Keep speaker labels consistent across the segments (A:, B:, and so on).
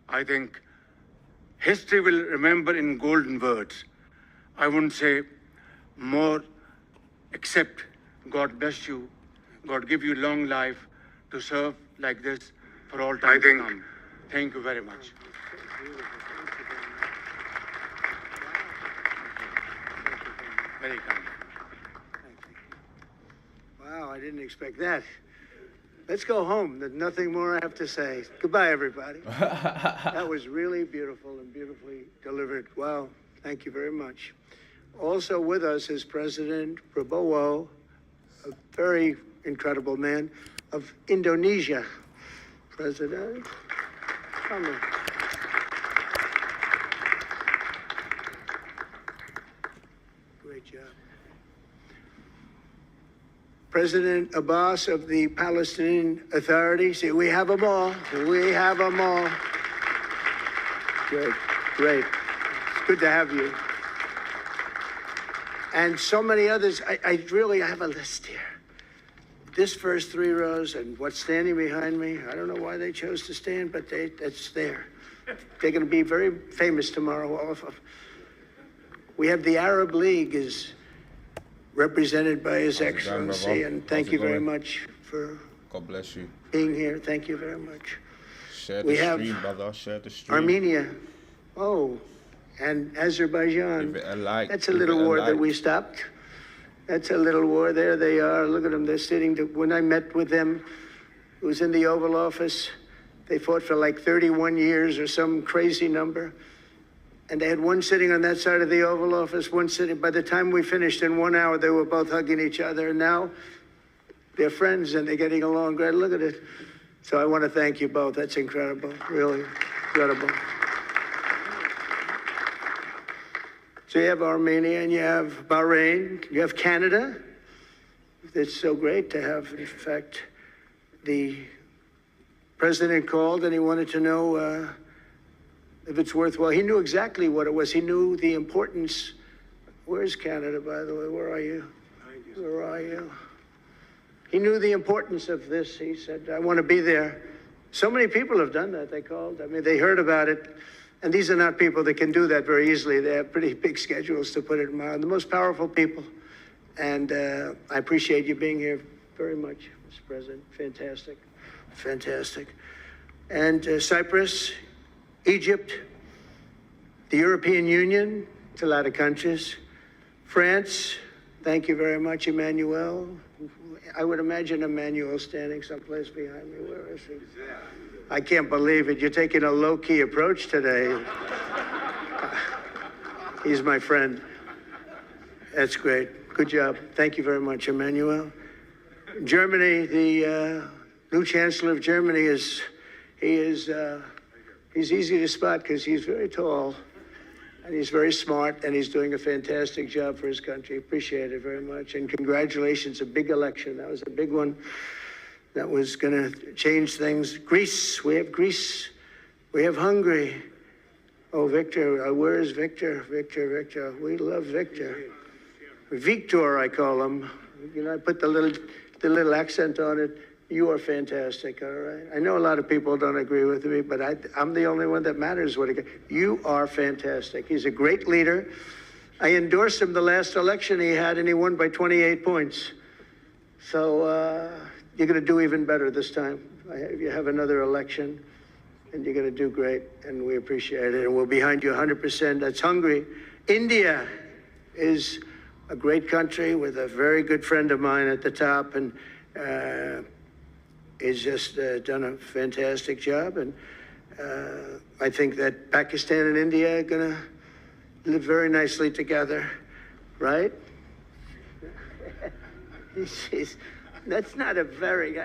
A: I think history will remember in golden words. I wouldn't say more, except God bless you. God give you long life to serve like this for all time to come. Thank you very much. Very kind.
B: Wow, I didn't expect that. Let's go home. There's nothing more I have to say. Goodbye, everybody. That was really beautiful and beautifully delivered. Wow, thank you very much. Also with us is President Prabowo, a very incredible man of Indonesia. President, come in. Great job. President Abbas of the Palestinian Authority. See, we have them all. We have them all. Great, great. It's good to have you. And so many others. I really have a list here. This first three rows and what's standing behind me, I don't know why they chose to stand, but it's there. They're going to be very famous tomorrow, all of them. We have the Arab League is represented by His Excellency, and thank you very much for
C: God bless you.
B: Being here. Thank you very much.
C: Share the stream, brother. Share the stream.
B: Armenia. Oh, and Azerbaijan.
C: Give it a like.
B: That's a little war that we stopped. That's a little war. There they are. Look at them. They're sitting. When I met with them, it was in the Oval Office. They fought for like 31 years or some crazy number. And they had one sitting on that side of the Oval Office, one sitting. By the time we finished in 1 hour, they were both hugging each other. And now they're friends and they're getting along great. Look at it. So I want to thank you both. That's incredible. Really incredible. So you have Armenia and you have Bahrain. You have Canada. It's so great to have, in fact, the president called and he wanted to know if it's worthwhile. He knew exactly what it was. He knew the importance. Where's Canada, by the way? Where are you? Where are you? He knew the importance of this. He said, I want to be there. So many people have done that. They called. I mean, they heard about it. And these are not people that can do that very easily. They have pretty big schedules, to put it mildly. The most powerful people. And I appreciate you being here very much, Mr. President. Fantastic. Fantastic. And Cyprus, Egypt, the European Union, it's a lot of countries. France, thank you very much, Emmanuel. I would imagine Emmanuel standing someplace behind me. Where is he? I can't believe it. You're taking a low-key approach today. He's my friend. That's great. Good job. Thank you very much, Emmanuel. Germany, the new Chancellor of Germany he's easy to spot because he's very tall and he's very smart and he's doing a fantastic job for his country. Appreciate it very much. And congratulations, a big election. That was a big one. That was going to change things. Greece, we have Greece. We have Hungary. Oh, Victor, where is Victor? Victor. We love Victor. Victor, I call him. You know, I put the little accent on it. You are fantastic, all right? I know a lot of people don't agree with me, but I'm the only one that matters. You are fantastic. He's a great leader. I endorsed him the last election he had, and he won by 28 points. So you're going to do even better this time. You have another election, and you're going to do great, and we appreciate it. And we're behind you 100%. That's Hungary. India is a great country with a very good friend of mine at the top, and he's just done a fantastic job. And I think that Pakistan and India are going to live very nicely together, right? That's not a very,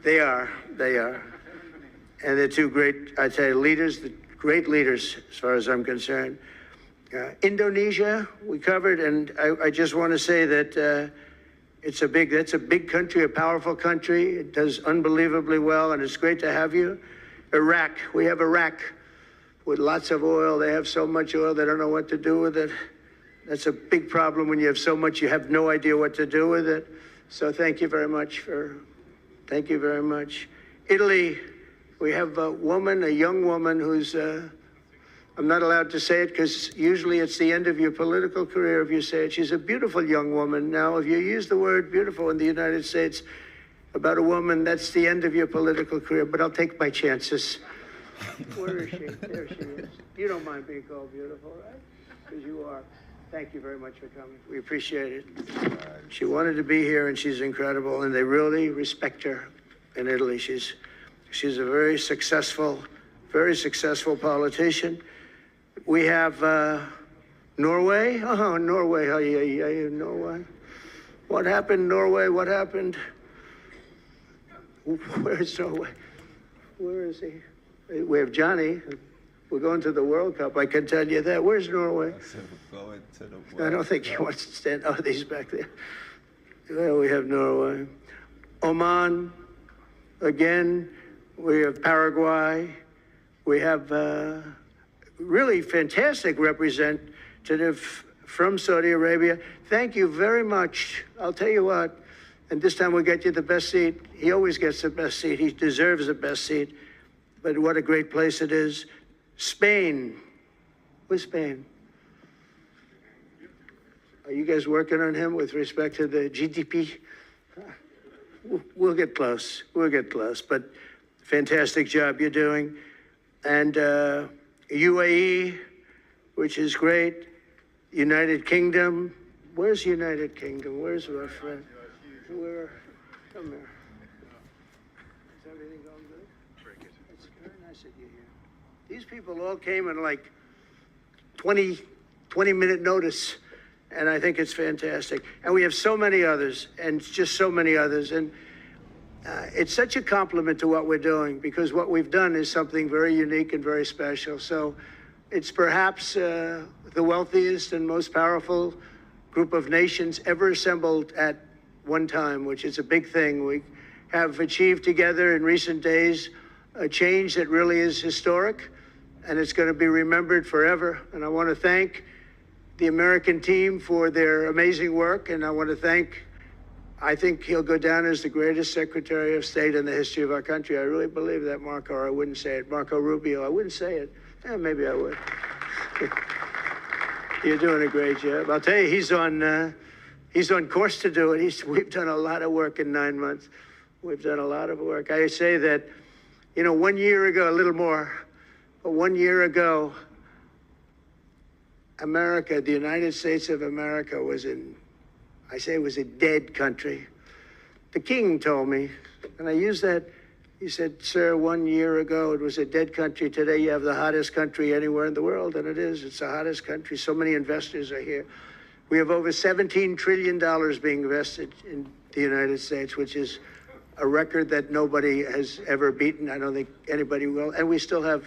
B: they are. And they're two great, I'd say, leaders, great leaders as far as I'm concerned. Indonesia, we covered, and I just want to say that that's a big country, a powerful country. It does unbelievably well, and it's great to have you. Iraq, we have Iraq with lots of oil. They have so much oil, they don't know what to do with it. That's a big problem when you have so much, you have no idea what to do with it. So thank you very much. Italy, We have a woman, a young woman who's, I'm not allowed to say it because usually it's the end of your political career if you say it. She's a beautiful young woman. Now, if you use the word beautiful in the United States about a woman, that's the end of your political career, but I'll take my chances. Where is she? There she is. You don't mind being called beautiful, right? Because you are. Thank you very much for coming. We appreciate it. She wanted to be here, and she's incredible, and they really respect her in Italy. She's a very successful politician. We have Norway. Oh, Norway. Norway. What happened, Norway? What happened? Where's Norway? Where is he? We have Johnny. We're going to the World Cup. I can tell you that. Where's Norway?
C: I said we're going to the World
B: I don't think he wants to stand. Oh, he's back there. Well, we have Norway. Oman. Again, we have Paraguay. We have really fantastic representative from Saudi Arabia. Thank you very much. I'll tell you what, and this time we'll get you the best seat. He always gets the best seat. He deserves the best seat. But what a great place it is. Spain. Where's Spain? Are you guys working on him with respect to the GDP? We'll get close. We'll get close. But fantastic job you're doing. And UAE, which is great. United Kingdom. Where's United Kingdom? Where's my friend? Where? Come here. Is everything going good? Very good. It's very nice that you're here. These people all came in like 20-minute notice. And I think it's fantastic. And we have so many others, and just so many others. And it's such a compliment to what we're doing, because what we've done is something very unique and very special. So it's perhaps the wealthiest and most powerful group of nations ever assembled at one time, which is a big thing. We have achieved together in recent days a change that really is historic, and it's going to be remembered forever. And I want to thank the American team for their amazing work, and I want to thank, I think he'll go down as the greatest Secretary of State in the history of our country. I really believe that, Marco, or I wouldn't say it. Marco Rubio, I wouldn't say it. Maybe I would. You're doing a great job. I'll tell you, he's on course to do it. We've done a lot of work in 9 months. We've done a lot of work. I say that, 1 year ago, a little more, but 1 year ago, America, the United States of America was it was a dead country. The king told me, and I used that, he said, sir, 1 year ago it was a dead country. Today you have the hottest country anywhere in the world, and it's the hottest country. So many investors are here. We have over $17 trillion being invested in the United States, which is a record that nobody has ever beaten. I don't think anybody will. And we still have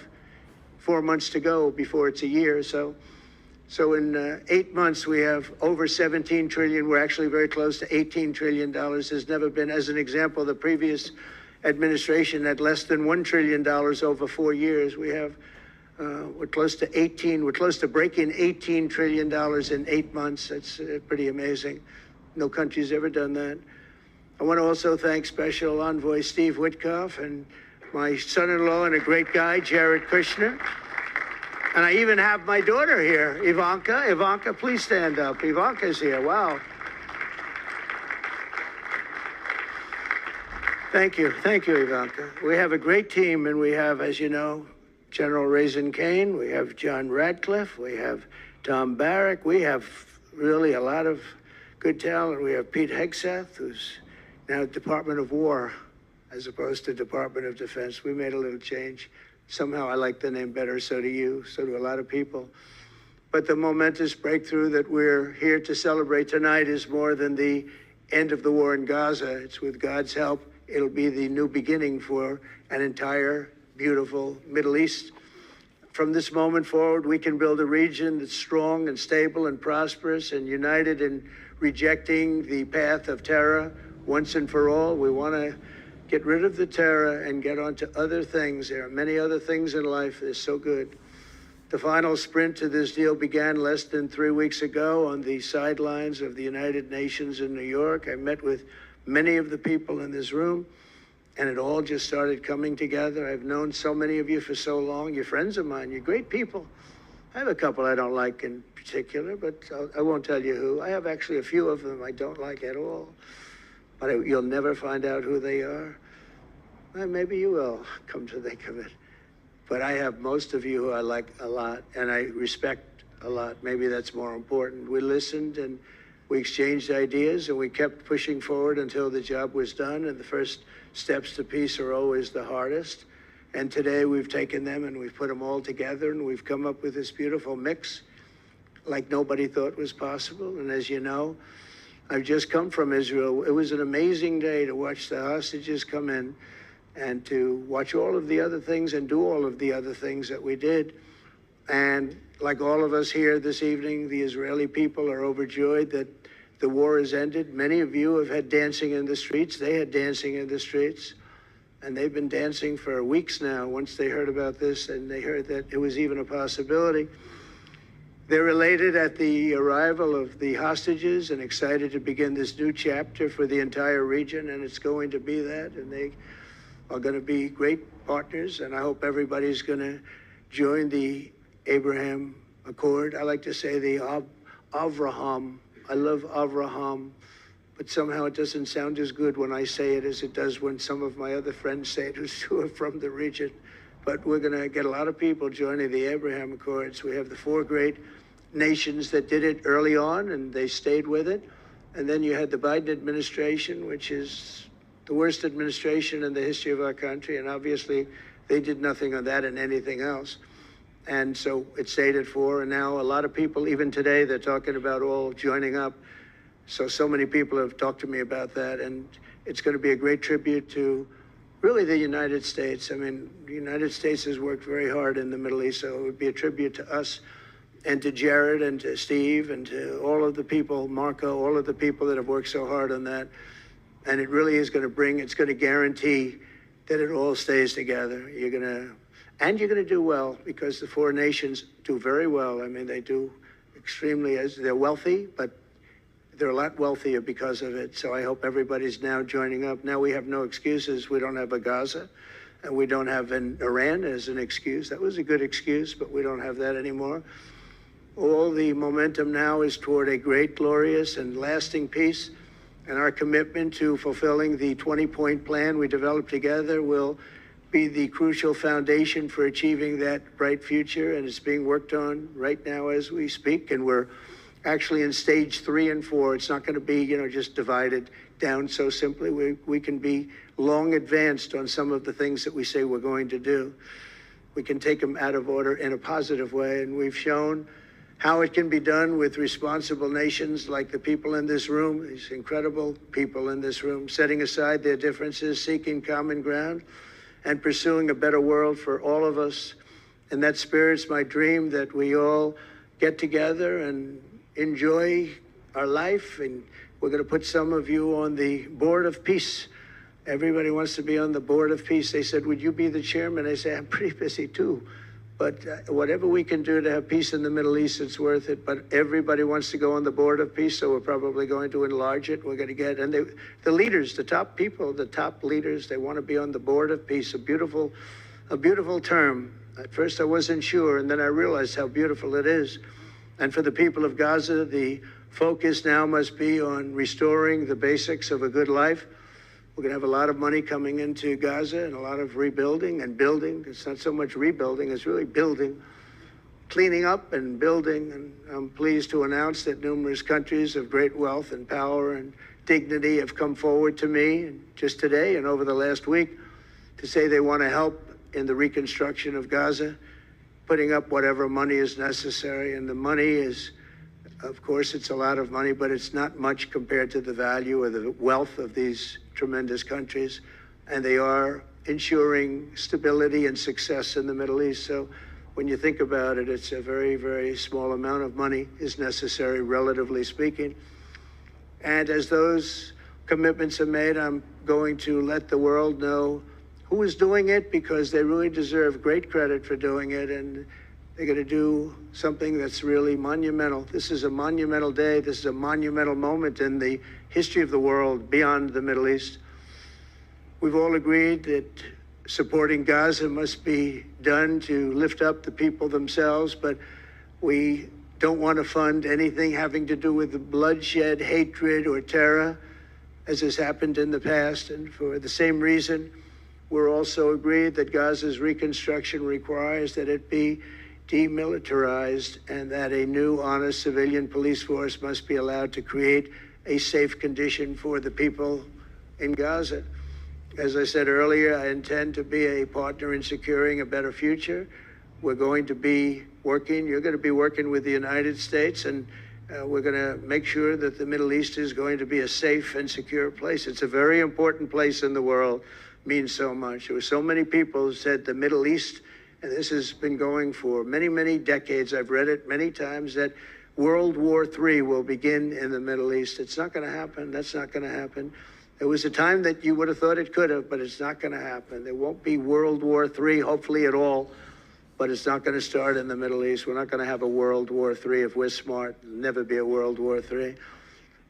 B: 4 months to go before it's a year. So in 8 months, we have over 17 trillion. We're actually very close to $18 trillion. There's never been, as an example, the previous administration had less than $1 trillion over 4 years. We have, we're close to breaking $18 trillion in 8 months. That's pretty amazing. No country's ever done that. I want to also thank Special Envoy Steve Witkoff and my son-in-law and a great guy, Jared Kushner. And I even have my daughter here, Ivanka. Ivanka, please stand up. Ivanka's here. Wow. Thank you. Thank you, Ivanka. We have a great team, and we have, as you know, General Raisin Kane. We have John Radcliffe. We have Tom Barrack. We have really a lot of good talent. We have Pete Hegseth, who's now Department of War as opposed to Department of Defense. We made a little change. Somehow I like the name better, so do you, so do a lot of people. But the momentous breakthrough that we're here to celebrate tonight is more than the end of the war in Gaza. It's with God's help, it'll be the new beginning for an entire beautiful Middle East. From this moment forward, we can build a region that's strong and stable and prosperous and united in rejecting the path of terror once and for all. We want to get rid of the terror and get on to other things. There are many other things in life that are so good. The final sprint to this deal began less than 3 weeks ago on the sidelines of the United Nations in New York. I met with many of the people in this room, And it all just started coming together. I've known so many of you for so long. You're friends of mine. You're great people. I have a couple I don't like in particular, but I won't tell you who. I have actually a few of them I don't like at all. But you'll never find out who they are. Well, maybe you will, come to think of it. But I have most of you who I like a lot, and I respect a lot. Maybe that's more important. We listened, and we exchanged ideas, and we kept pushing forward until the job was done. And the first steps to peace are always the hardest. And today we've taken them and we've put them all together, and we've come up with this beautiful mix like nobody thought was possible. And as you know, I've just come from Israel. It was an amazing day to watch the hostages come in and to watch all of the other things and do all of the other things that we did. And like all of us here this evening, the Israeli people are overjoyed that the war has ended. Many of you have had dancing in the streets. They had dancing in the streets. And they've been dancing for weeks now once they heard about this and they heard that it was even a possibility. They're elated at the arrival of the hostages and excited to begin this new chapter for the entire region, and it's going to be that, and they are going to be great partners, and I hope everybody's going to join the Abraham Accord. I like to say the Avraham. I love Avraham, but somehow it doesn't sound as good when I say it as it does when some of my other friends say it who are from the region. But we're going to get a lot of people joining the Abraham Accords. We have the four great nations that did it early on, and they stayed with it. And then you had the Biden administration, which is the worst administration in the history of our country. And obviously, they did nothing on that and anything else. And so it stayed at four. And now a lot of people, even today, they're talking about all joining up. So many people have talked to me about that. And it's going to be a great tribute to really the United States. I mean, the United States has worked very hard in the Middle East, so it would be a tribute to us and to Jared and to Steve and to all of the people, Marco, all of the people that have worked so hard on that. And it really is going to it's going to guarantee that it all stays together. You're going to do well, because the four nations do very well. I mean, they do extremely, as they're wealthy, but they're a lot wealthier because of it. So I hope everybody's now joining up. Now we have no excuses. We don't have a Gaza, and we don't have an Iran as an excuse. That was a good excuse, but we don't have that anymore. All the momentum now is toward a great, glorious, and lasting peace. And our commitment to fulfilling the 20-point plan we developed together will be the crucial foundation for achieving that bright future. And it's being worked on right now as we speak. And we're actually in stage 3 and 4. It's not going to be, just divided down so simply. We can be long advanced on some of the things that we say we're going to do. We can take them out of order in a positive way, and we've shown how it can be done with responsible nations like the people in this room, these incredible people in this room, setting aside their differences, seeking common ground, and pursuing a better world for all of us. And that spirit's my dream, that we all get together and enjoy our life. And we're going to put some of you on the Board of Peace. Everybody wants to be on the Board of Peace. They said, would you be the chairman? I say, I'm pretty busy too. But whatever we can do to have peace in the Middle East, it's worth it. But everybody wants to go on the Board of Peace, so we're probably going to enlarge it. We're going to get, and the leaders, the top people, the top leaders, they want to be on the Board of Peace. A beautiful term. At first I wasn't sure, and then I realized how beautiful it is. And for the people of Gaza, the focus now must be on restoring the basics of a good life. We're going to have a lot of money coming into Gaza and a lot of rebuilding and building. It's not so much rebuilding, it's really building, cleaning up and building. And I'm pleased to announce that numerous countries of great wealth and power and dignity have come forward to me just today and over the last week to say they want to help in the reconstruction of Gaza, putting up whatever money is necessary. And the money is, of course, it's a lot of money, but it's not much compared to the value or the wealth of these tremendous countries. And they are ensuring stability and success in the Middle East. So when you think about it, it's a very, very small amount of money is necessary, relatively speaking. And as those commitments are made, I'm going to let the world know who is doing it, because they really deserve great credit for doing it. And they're going to do something that's really monumental. This is a monumental day. This is a monumental moment in the history of the world beyond the Middle East. We've all agreed that supporting Gaza must be done to lift up the people themselves, but we don't want to fund anything having to do with the bloodshed, hatred, or terror, as has happened in the past. And for the same reason, we're also agreed that Gaza's reconstruction requires that it be demilitarized and that a new, honest civilian police force must be allowed to create a safe condition for the people in Gaza. As I said earlier, I intend to be a partner in securing a better future. We're going to be working, you're going to be working with the United States, and we're going to make sure that the Middle East is going to be a safe and secure place. It's a very important place in the world, means so much. There were so many people who said the Middle East, and this has been going for many, many decades. I've read it many times, that World War III will begin in the Middle East. It's not going to happen. That's not going to happen. There was a time that you would have thought it could have, but it's not going to happen. There won't be World War III, hopefully at all, but it's not going to start in the Middle East. We're not going to have a World War III if we're smart. There'll never be a World War III.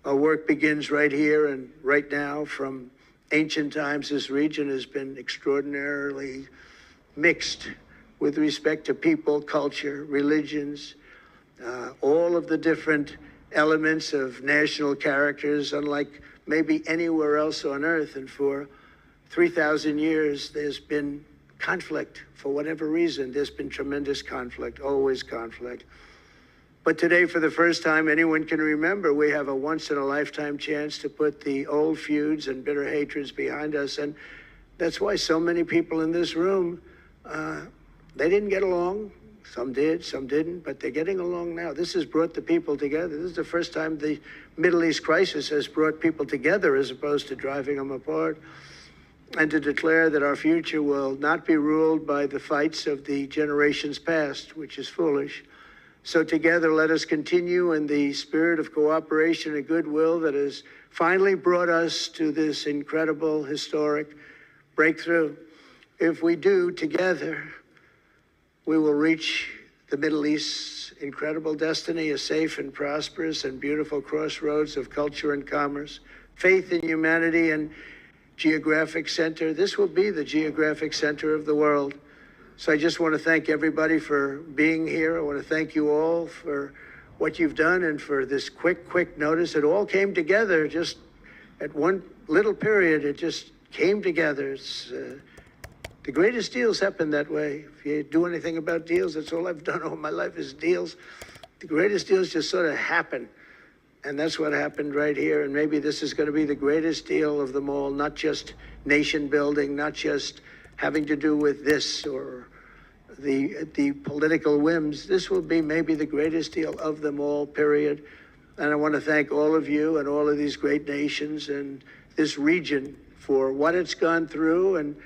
B: Our work begins right here and right now. From ancient times, this region has been extraordinarily mixed with respect to people, culture, religions, all of the different elements of national characters, unlike maybe anywhere else on earth. And for 3,000 years, there's been conflict. For whatever reason, there's been tremendous conflict, always conflict. But today, for the first time anyone can remember, we have a once-in-a-lifetime chance to put the old feuds and bitter hatreds behind us. And that's why so many people in this room, they didn't get along. Some did, some didn't, but they're getting along now. This has brought the people together. This is the first time the Middle East crisis has brought people together as opposed to driving them apart. And to declare that our future will not be ruled by the fights of the generations past, which is foolish. So together, let us continue in the spirit of cooperation and goodwill that has finally brought us to this incredible, historic breakthrough. If we do, together, we will reach the Middle East's incredible destiny, a safe and prosperous and beautiful crossroads of culture and commerce, faith in humanity and geographic center. This will be the geographic center of the world. So I just want to thank everybody for being here. I want to thank you all for what you've done and for this quick notice. It all came together just at one little period. It just came together. It's, the greatest deals happen that way. If you do anything about deals, that's all I've done all my life is deals. The greatest deals just sort of happen. And that's what happened right here. And maybe this is going to be the greatest deal of them all, not just nation building, not just having to do with this or the political whims. This will be maybe the greatest deal of them all, period. And I want to thank all of you and all of these great nations and this region for what it's gone through and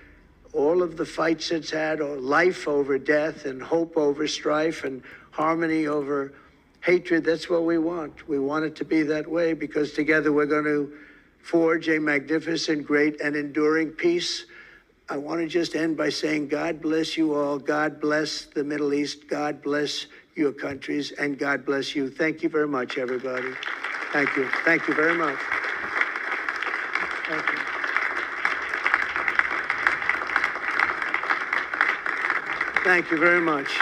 B: all of the fights it's had, or life over death and hope over strife and harmony over hatred. That's what we want. We want it to be that way because together we're going to forge a magnificent, great, and enduring peace. I want to just end by saying, God bless you all. God bless the Middle East. God bless your countries, and God bless you. Thank you very much, everybody. Thank you. Thank you very much. Thank you. Thank you very much.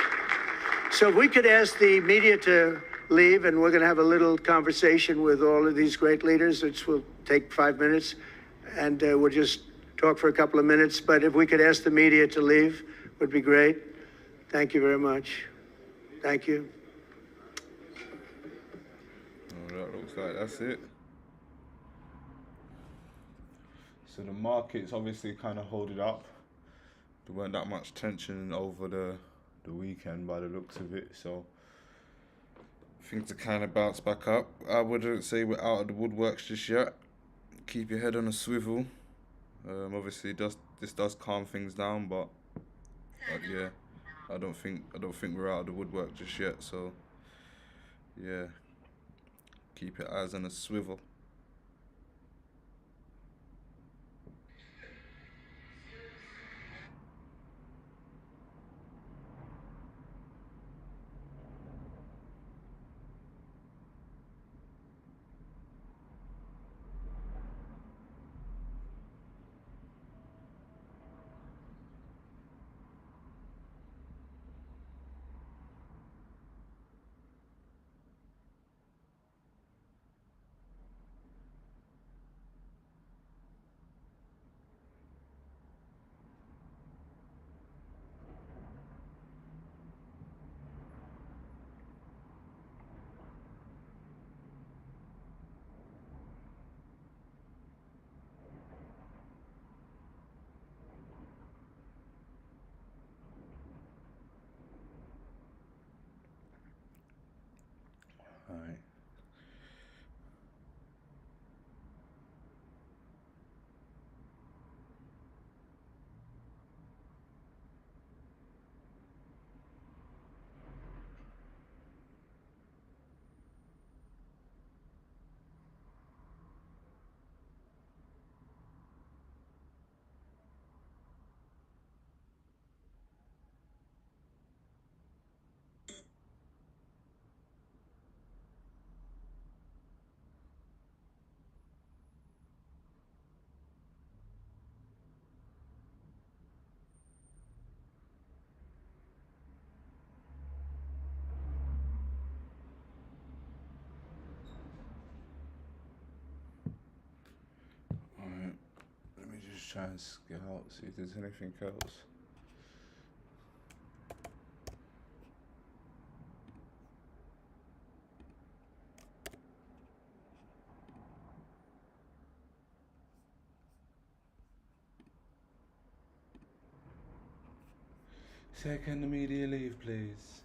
B: So if we could ask the media to leave, and we're going to have a little conversation with all of these great leaders, which will take 5 minutes, and we'll just talk for a couple of minutes. But if we could ask the media to leave, would be great. Thank you very much. Thank you.
C: Oh, that looks like that's it. So the markets obviously kind of hold it up. There weren't that much tension over the weekend by the looks of it, so things are kind of bounced back up. I wouldn't say we're out of the woodworks just yet. Keep your head on a swivel. Obviously, this does calm things down, but yeah, I don't think we're out of the woodwork just yet. So yeah, keep your eyes on a swivel. try and scout, see if there's anything else. Say, can the media leave, please?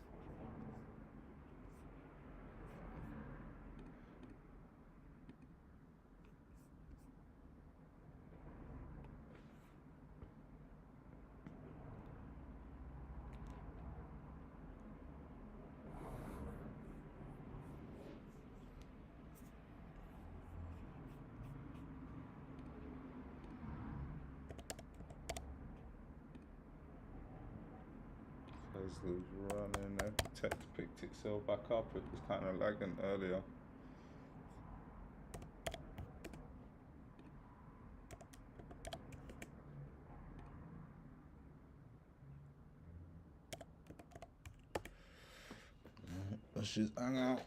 C: Tesla's running, tech picked itself back up, it was kind of lagging earlier. Let's just hang out.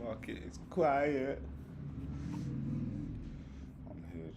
C: Market is quiet. I'm here.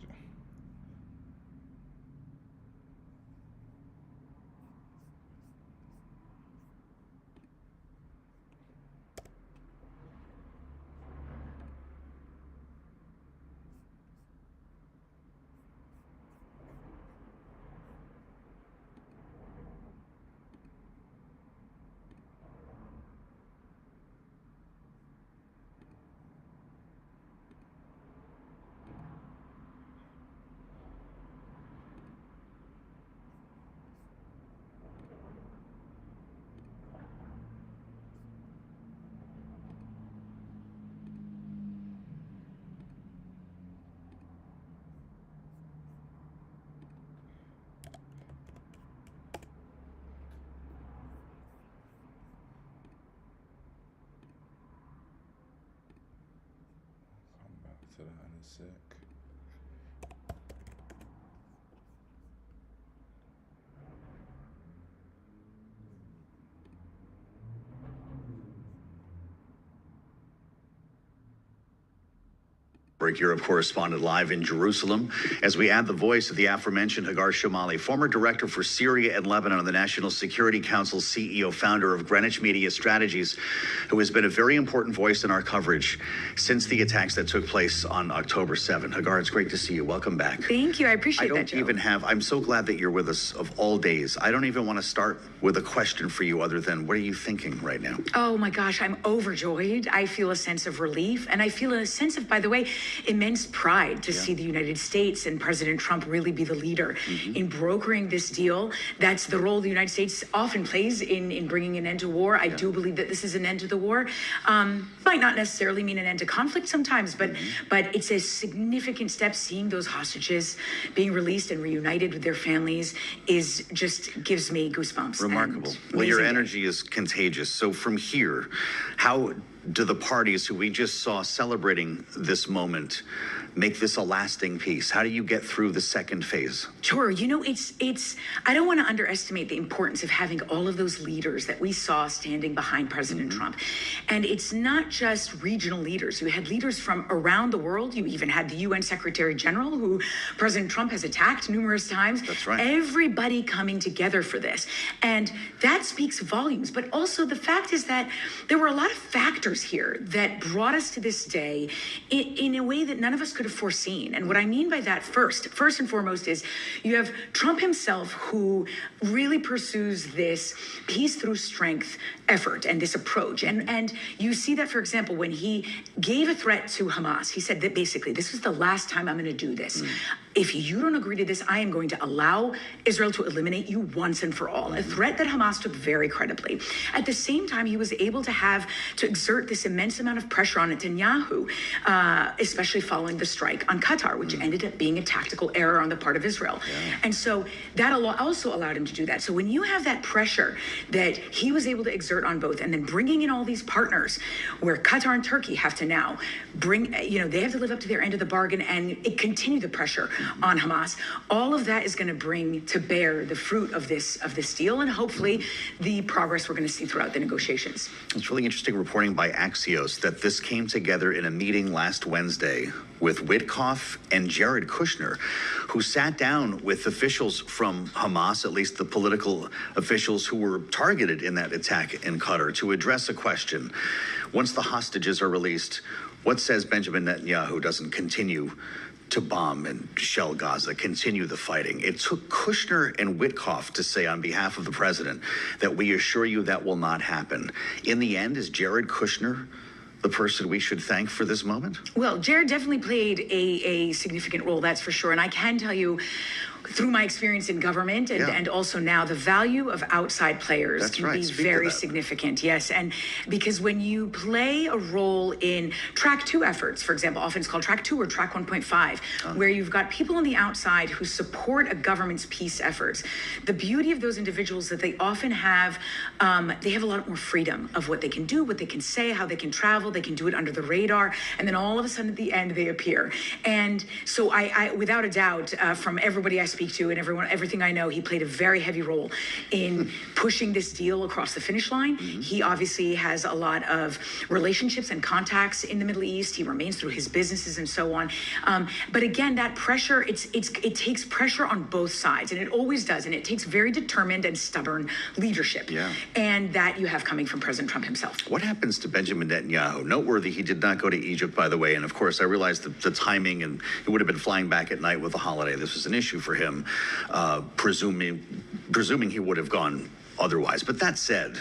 C: that in a sec.
D: Europe correspondent live in Jerusalem as we add the voice of the aforementioned Hagar Shamali, former director for Syria and Lebanon on the National Security Council, CEO, founder of Greenwich Media Strategies, who has been a very important voice in our coverage since the attacks that took place on October 7. Hagar, it's great to see you. Welcome back.
E: Thank you. I appreciate that, Joe.
D: I'm so glad that you're with us of all days. I don't even want to start with a question for you other than what are you thinking right now?
E: Oh my gosh, I'm overjoyed. I feel a sense of relief, and I feel a sense of, by the way, immense pride to see the United States and President Trump really be the leader in brokering this deal. That's the role the United States often plays in bringing an end to war. I do believe that this is an end to the war. Might not necessarily mean an end to conflict sometimes, but it's a significant step. Seeing those hostages being released and reunited with their families is just gives me goosebumps.
D: Remarkable. Well, your energy is contagious. So from here, how do the parties who we just saw celebrating this moment make this a lasting peace? How do you get through the second phase?
E: Sure. You know, it's I don't want to underestimate the importance of having all of those leaders that we saw standing behind President Trump. And it's not just regional leaders. You had leaders from around the world. You even had the UN Secretary General, who President Trump has attacked numerous times.
D: That's right.
E: Everybody coming together for this. And that speaks volumes. But also the fact is that there were a lot of factors here that brought us to this day in a way that none of us could have foreseen. And what I mean by that first and foremost is you have Trump himself, who really pursues this peace through strength effort and this approach. And you see that, for example, when he gave a threat to Hamas, he said that basically this was the last time I'm going to do this. If you don't agree to this, I am going to allow Israel to eliminate you once and for all. A threat that Hamas took very credibly. At the same time, he was able to exert this immense amount of pressure on Netanyahu, especially following the strike on Qatar, which ended up being a tactical error on the part of Israel. And so that also allowed him to do that. So when you have that pressure that he was able to exert on both, and then bringing in all these partners where Qatar and Turkey have to now bring, they have to live up to their end of the bargain and continue the pressure on Hamas. All of that is going to bring to bear the fruit of this deal, and hopefully the progress we're going to see throughout the negotiations.
D: It's really interesting reporting by Axios that this came together in a meeting last Wednesday with Witkoff and Jared Kushner, who sat down with officials from Hamas, at least the political officials who were targeted in that attack in Qatar, to address a question. Once the hostages are released, what says Benjamin Netanyahu doesn't continue to bomb and shell Gaza, continue the fighting? It took Kushner and Witkoff to say on behalf of the president that we assure you that will not happen. In the end, is Jared Kushner the person we should thank for this moment?
E: Well, Jared definitely played a significant role, that's for sure. And I can tell you, through my experience in government and also now, the value of outside players can be very significant. Yes. And because when you play a role in track 2 efforts, for example, often it's called track 2 or track 1.5, where you've got people on the outside who support a government's peace efforts, the beauty of those individuals is that they often have, they have a lot more freedom of what they can do, what they can say, how they can travel, they can do it under the radar. And then all of a sudden at the end, they appear. And so I without a doubt, from everybody I speak to and everything I know, he played a very heavy role in pushing this deal across the finish line. He obviously has a lot of relationships and contacts in the Middle East. He remains through his businesses and so on. But again, that pressure, it takes pressure on both sides, and it always does. And it takes very determined and stubborn leadership. And that you have coming from President Trump himself.
D: What happens to Benjamin Netanyahu? Noteworthy, he did not go to Egypt, by the way. And of course, I realized the timing, and he would have been flying back at night with the holiday. This was an issue for him, presuming he would have gone otherwise. But that said,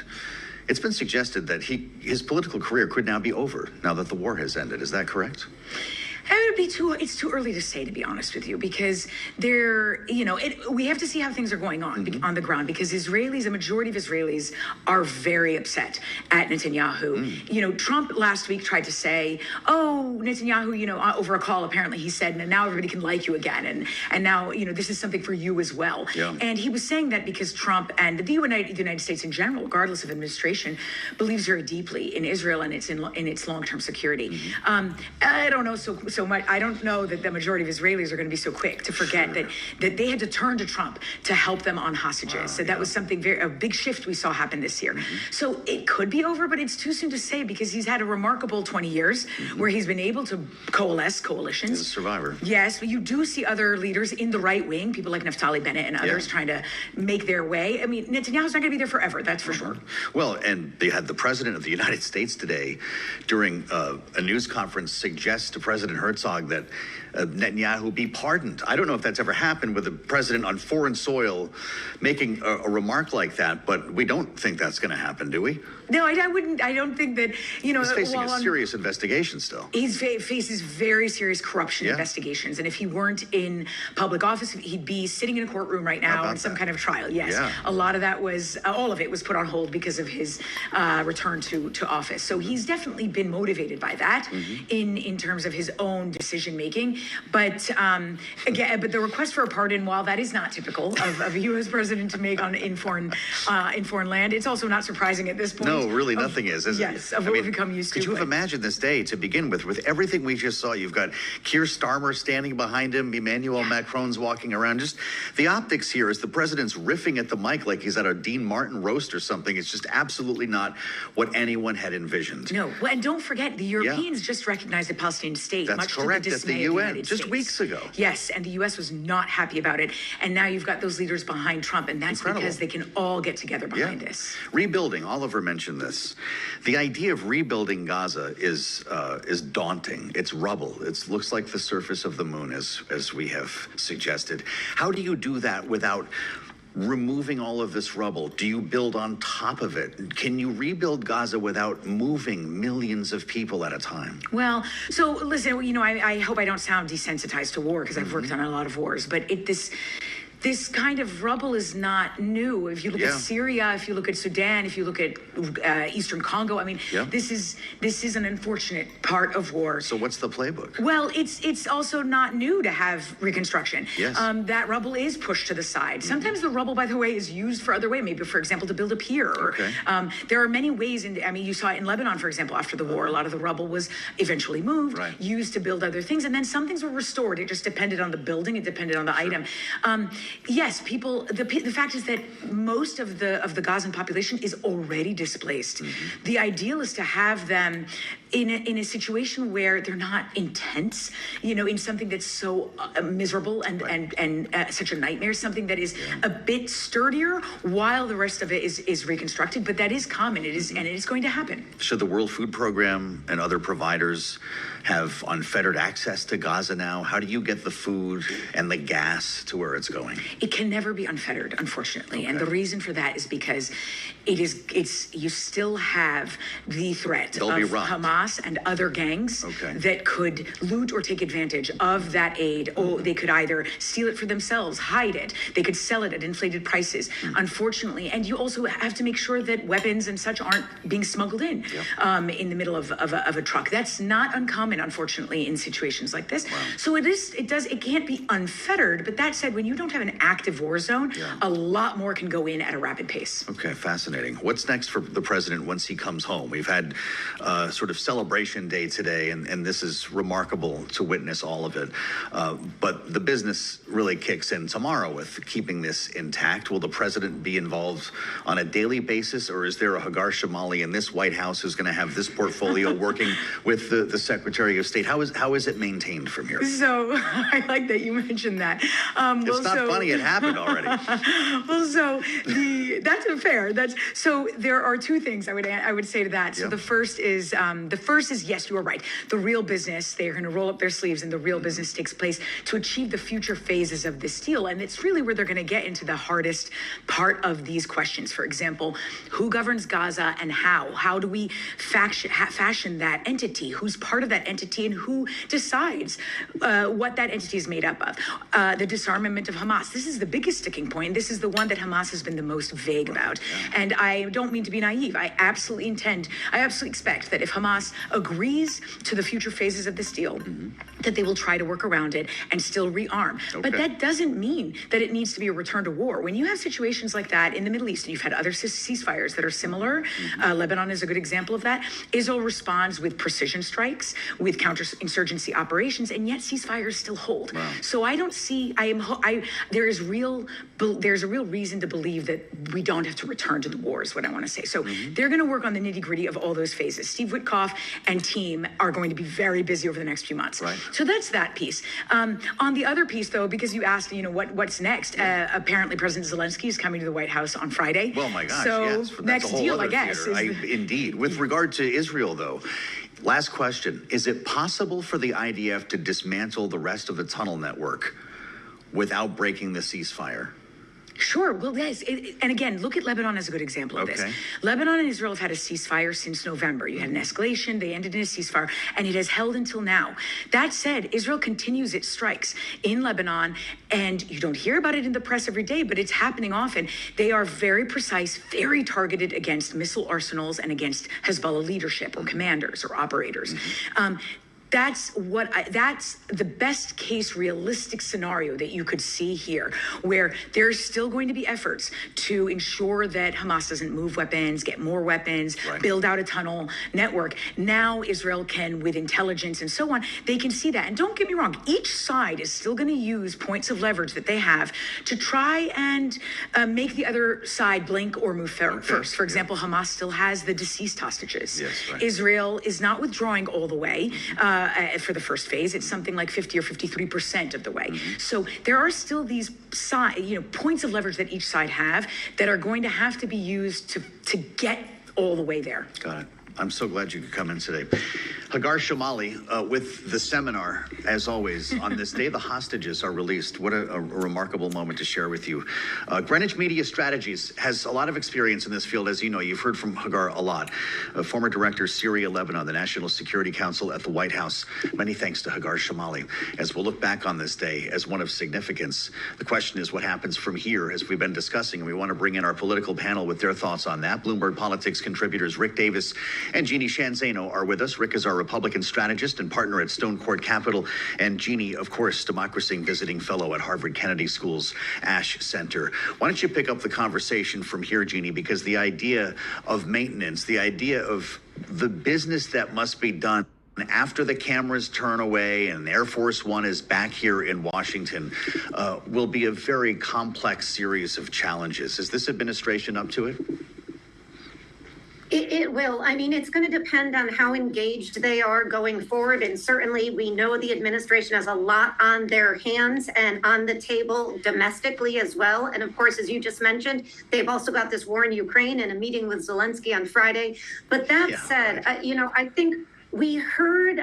D: it's been suggested that his political career could now be over now that the war has ended. Is that correct?
E: It's too early to say, to be honest with you, because we have to see how things are going on the ground, because a majority of Israelis are very upset at Netanyahu. Trump last week tried to say, oh, Netanyahu, over a call, apparently he said, now everybody can like you again. And now, this is something for you as well. And he was saying that because Trump and the United States in general, regardless of administration, believes very deeply in Israel and in its long-term security. I don't know so so much. I don't know that the majority of Israelis are going to be so quick to forget that they had to turn to Trump to help them on hostages. So that was something a big shift we saw happen this year. So it could be over, but it's too soon to say because he's had a remarkable 20 years where he's been able to coalesce coalitions.
D: He's a survivor.
E: Yes, but you do see other leaders in the right wing, people like Naftali Bennett and others trying to make their way. I mean, Netanyahu's not going to be there forever, that's for sure.
D: Well, and they had the president of the United States today during a news conference suggest to President Herzog that Netanyahu be pardoned. I don't know if that's ever happened with the president on foreign soil making a remark like that, but we don't think that's going to happen, do we?
E: No, I wouldn't. I don't think that,
D: He's facing a serious investigation still.
E: He faces very serious corruption investigations. And if he weren't in public office, he'd be sitting in a courtroom right now in some kind of trial. Yes.
D: Yeah.
E: A lot of that was, all of it was put on hold because of his return to office. So he's definitely been motivated by that in terms of his own decision making. But again, but the request for a pardon, while that is not typical of a U.S. president to make in foreign land, it's also not surprising at this point.
D: No, really, nothing is it?
E: Yes, of what we've become used to.
D: Could you have imagined this day to begin with everything we just saw? You've got Keir Starmer standing behind him, Emmanuel Macron's walking around. Just the optics here is the president's riffing at the mic like he's at a Dean Martin roast or something. It's just absolutely not what anyone had envisioned.
E: No, well, and don't forget, the Europeans just recognized the Palestinian state.
D: That's
E: much
D: correct,
E: to the
D: at the
E: dismay of the
D: UN,
E: United
D: just
E: States.
D: weeks ago.
E: Yes, and the U.S. was not happy about it. And now you've got those leaders behind Trump, and that's
D: Incredible.
E: because they can all get together behind this.
D: Rebuilding, Oliver mentioned this. The idea of rebuilding Gaza is daunting. It's rubble. It looks like the surface of the moon, as we have suggested. How do you do that without removing all of this rubble? Do you build on top of it? Can you rebuild Gaza without moving millions of people at a time?
E: Well, so listen, I hope I don't sound desensitized to war because I've worked on a lot of wars, but this kind of rubble is not new. If you look at Syria, if you look at Sudan, if you look at Eastern Congo, I mean, this is an unfortunate part of war.
D: So what's the playbook?
E: Well, it's also not new to have reconstruction.
D: Yes.
E: That rubble is pushed to the side. Sometimes the rubble, by the way, is used for other ways. Maybe, for example, to build a pier.
D: Okay.
E: There are many ways. You saw it in Lebanon, for example, after the war. A lot of the rubble was eventually moved, used to build other things, and then some things were restored. It just depended on the building. It depended on the item. Yes, people. The fact is that most of the Gazan population is already displaced. The ideal is to have them in a situation where they're not intense. In something that's so miserable and such a nightmare. Something that is a bit sturdier while the rest of it is reconstructed. But that is common. It is, and it is going to happen.
D: Should the World Food Program and other providers have unfettered access to Gaza now? How do you get the food and the gas to where it's going?
E: It can never be unfettered, unfortunately. And the reason for that is because you still have the threat of Hamas and other gangs that could loot or take advantage of that aid. Or they could either steal it for themselves, hide it. They could sell it at inflated prices, unfortunately. And you also have to make sure that weapons and such aren't being smuggled in the middle of a truck. That's not uncommon, unfortunately, in situations like this. So it can't be unfettered. But that said, when you don't have an active war zone, a lot more can go in at a rapid pace.
D: Okay, fascinating. What's next for the president once he comes home? We've had sort of celebration day today, and this is remarkable to witness all of it. But the business really kicks in tomorrow with keeping this intact. Will the president be involved on a daily basis, or is there a Hagar Shamali in this White House who's going to have this portfolio working with the Secretary of State? How is it maintained from here?
E: So I like that you mentioned that.
D: It's not funny. It happened already.
E: That's fair. So there are two things I would say to that. So the first is yes, you are right. The real business, they are going to roll up their sleeves, and the real business takes place to achieve the future phases of this deal. And it's really where they're going to get into the hardest part of these questions. For example, who governs Gaza and how? How do we fashion that entity? Who's part of that entity, and who decides what that entity is made up of? The disarmament of Hamas. This is the biggest sticking point. This is the one that Hamas has been the most vague about. And I don't mean to be naive. I absolutely expect that if Hamas agrees to the future phases of this deal, that they will try to work around it and still rearm. But that doesn't mean that it needs to be a return to war. When you have situations like that in the Middle East, and you've had other ceasefires that are similar, Lebanon is a good example of that, Israel responds with precision strikes, with counterinsurgency operations, and yet ceasefires still hold.
D: Wow.
E: So I don't see, there's a real reason to believe that we don't have to return to the war is what I want to say. So they're going to work on the nitty gritty of all those phases. Steve Witkoff and team are going to be very busy over the next few months.
D: Right.
E: So that's that piece. On the other piece, though, because you asked, what's next? Apparently, President Zelensky is coming to the White House on Friday.
D: Well, my gosh,
E: so
D: yes. That's
E: next
D: a whole
E: deal,
D: other
E: I guess.
D: Indeed. With regard to Israel, though, last question. Is it possible for the IDF to dismantle the rest of the tunnel network without breaking the ceasefire?
E: Sure. Well, yes. And again, look at Lebanon as a good example of this. Lebanon and Israel have had a ceasefire since November. You had an escalation. They ended in a ceasefire, and it has held until now. That said, Israel continues its strikes in Lebanon, and you don't hear about it in the press every day, but it's happening often. They are very precise, very targeted against missile arsenals and against Hezbollah leadership or commanders or operators. That's the best case realistic scenario that you could see here, where there's still going to be efforts to ensure that Hamas doesn't move weapons, get more weapons, build out a tunnel network. Now Israel can, with intelligence and so on, they can see that. And don't get me wrong, each side is still going to use points of leverage that they have to try and make the other side blink or move first. For example, Hamas still has the deceased hostages. Israel is not withdrawing all the way. For the first phase, it's something like 50 or 53% of the way. So there are still these points of leverage that each side have that are going to have to be used to get all the way there.
D: Got it. I'm so glad you could come in today. Hagar Shamali with the seminar, as always. On this day, the hostages are released. What a remarkable moment to share with you. Greenwich Media Strategies has a lot of experience in this field. As you know, you've heard from Hagar a lot. Former director, Syria, Lebanon, the National Security Council at the White House. Many thanks to Hagar Shamali. As we'll look back on this day as one of significance, the question is what happens from here, as we've been discussing. And we want to bring in our political panel with their thoughts on that. Bloomberg Politics contributors Rick Davis and Jeannie Shanzano are with us. Rick is our Republican strategist and partner at Stone Court Capital. And Jeannie, of course, Democracy visiting fellow at Harvard Kennedy School's Ash Center. Why don't you pick up the conversation from here, Jeannie, because the idea of maintenance, the idea of the business that must be done after the cameras turn away and Air Force One is back here in Washington will be a very complex series of challenges. Is this administration up to it?
F: It will. I mean, it's going to depend on how engaged they are going forward. And certainly we know the administration has a lot on their hands and on the table domestically as well. And of course, as you just mentioned, they've also got this war in Ukraine and a meeting with Zelensky on Friday. But that said, I think we heard,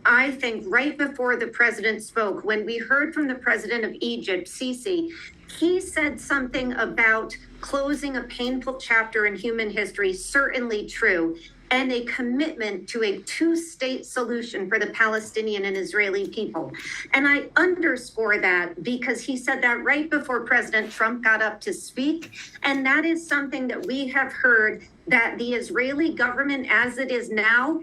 F: I think, right before the president spoke, when we heard from the president of Egypt, Sisi, he said something about closing a painful chapter in human history, certainly true, and a commitment to a two-state solution for the Palestinian and Israeli people. And I underscore that because he said that right before President Trump got up to speak. And that is something that we have heard that the Israeli government, as it is now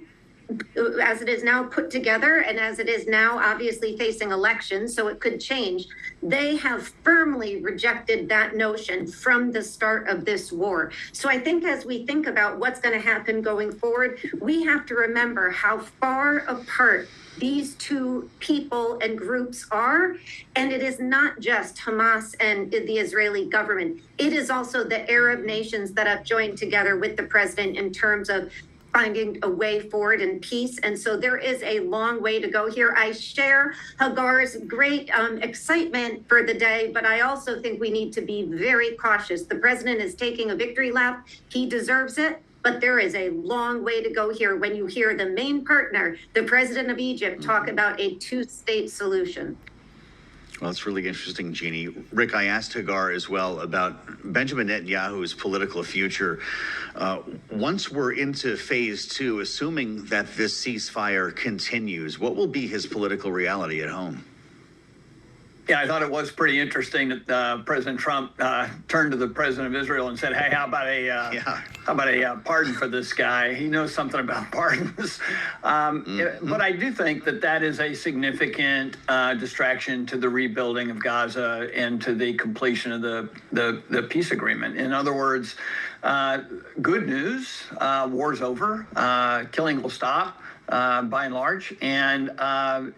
F: put together and as it is now obviously facing elections, so it could change, they have firmly rejected that notion from the start of this war. So I think as we think about what's going to happen going forward, we have to remember how far apart these two people and groups are. And it is not just Hamas and the Israeli government. It is also the Arab nations that have joined together with the president in terms of finding a way forward in peace. And so there is a long way to go here. I share Hagar's great excitement for the day, but I also think we need to be very cautious. The president is taking a victory lap. He deserves it. But there is a long way to go here when you hear the main partner, the president of Egypt, talk about a two-state solution.
D: Well, it's really interesting, Jeannie. Rick, I asked Hagar as well about Benjamin Netanyahu's political future. Once we're into phase two, assuming that this ceasefire continues, what will be his political reality at home?
G: Yeah, I thought it was pretty interesting that President Trump turned to the president of Israel and said, "Hey, how about a pardon for this guy? He knows something about pardons." But I do think that is a significant distraction to the rebuilding of Gaza and to the completion of the peace agreement. In other words, good news: war's over, killing will stop. By and large, and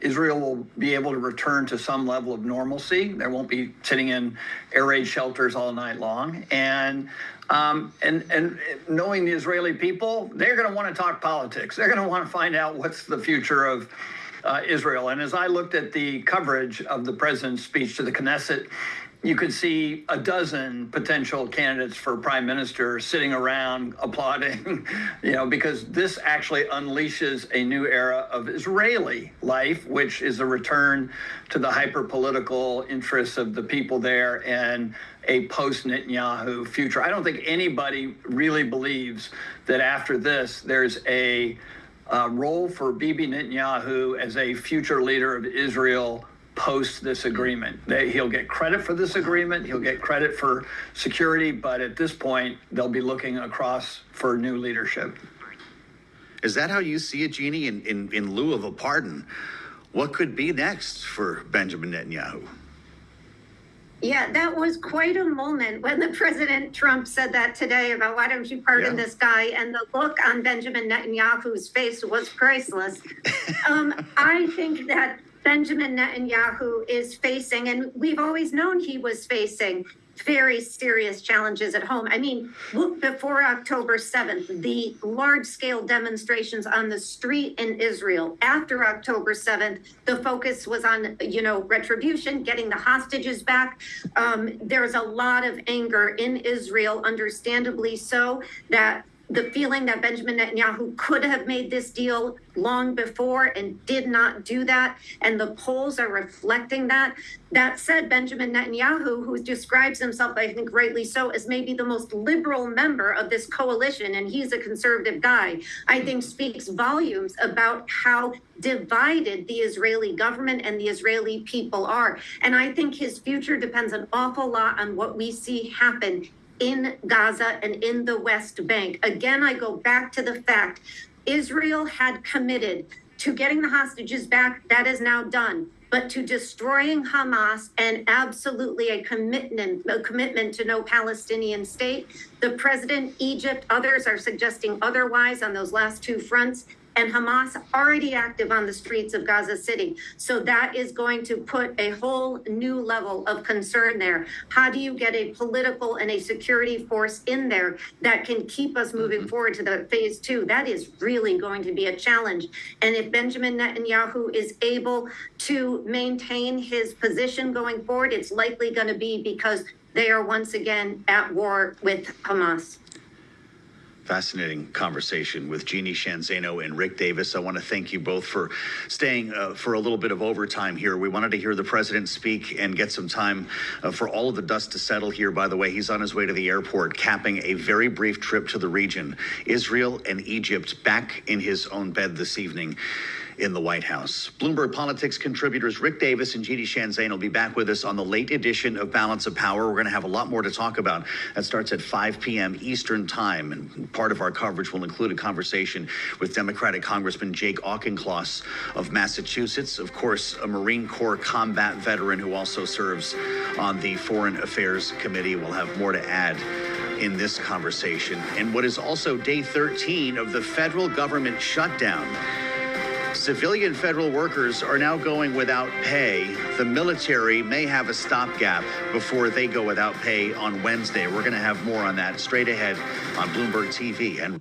G: Israel will be able to return to some level of normalcy. They won't be sitting in air raid shelters all night long, and knowing the Israeli people, they're going to want to talk politics. They're going to want to find out what's the future of Israel. And as I looked at the coverage of the president's speech to the Knesset, you could see a dozen potential candidates for prime minister sitting around applauding, because this actually unleashes a new era of Israeli life, which is a return to the hyper-political interests of the people there and a post-Netanyahu future. I don't think anybody really believes that after this, there's a role for Bibi Netanyahu as a future leader of Israel post this agreement. He'll get credit for this agreement. He'll get credit for security. But at this point, they'll be looking across for new leadership.
D: Is that how you see it, Jeannie? In lieu of a pardon, what could be next for Benjamin Netanyahu?
F: Yeah, that was quite a moment when the President Trump said that today about why don't you pardon this guy? And the look on Benjamin Netanyahu's face was priceless. I think that Benjamin Netanyahu is facing, and we've always known he was facing, very serious challenges at home. I mean, look, before October 7th, the large-scale demonstrations on the street in Israel. After October 7th, the focus was on, retribution, getting the hostages back. There's a lot of anger in Israel, understandably so, that the feeling that Benjamin Netanyahu could have made this deal long before and did not do that. And the polls are reflecting that. That said, Benjamin Netanyahu, who describes himself, I think rightly so, as maybe the most liberal member of this coalition, and he's a conservative guy, I think speaks volumes about how divided the Israeli government and the Israeli people are. And I think his future depends an awful lot on what we see happen in Gaza and in the West Bank. Again, I go back to the fact Israel had committed to getting the hostages back. That is now done. But to destroying Hamas and absolutely a commitment to no Palestinian state. The president, Egypt, others are suggesting otherwise on those last two fronts. And Hamas already active on the streets of Gaza City. So that is going to put a whole new level of concern there. How do you get a political and a security force in there that can keep us moving forward to the phase two? That is really going to be a challenge. And if Benjamin Netanyahu is able to maintain his position going forward, it's likely going to be because they are once again at war with Hamas.
D: Fascinating conversation with Jeannie Shanzano and Rick Davis. I want to thank you both for staying for a little bit of overtime here. We wanted to hear the president speak and get some time for all of the dust to settle here. By the way, he's on his way to the airport, capping a very brief trip to the region. Israel and Egypt back in his own bed this evening in the White House. Bloomberg Politics contributors Rick Davis and Jeannie Shanzano will be back with us on the late edition of Balance of Power. We're going to have a lot more to talk about. That starts at 5 p.m. Eastern Time, and part of our coverage will include a conversation with Democratic Congressman Jake Auchincloss of Massachusetts, of course, a Marine Corps combat veteran who also serves on the Foreign Affairs Committee. We'll have more to add in this conversation. And what is also day 13 of the federal government shutdown. Civilian federal workers are now going without pay. The military may have a stopgap before they go without pay on Wednesday. We're going to have more on that straight ahead on Bloomberg TV. And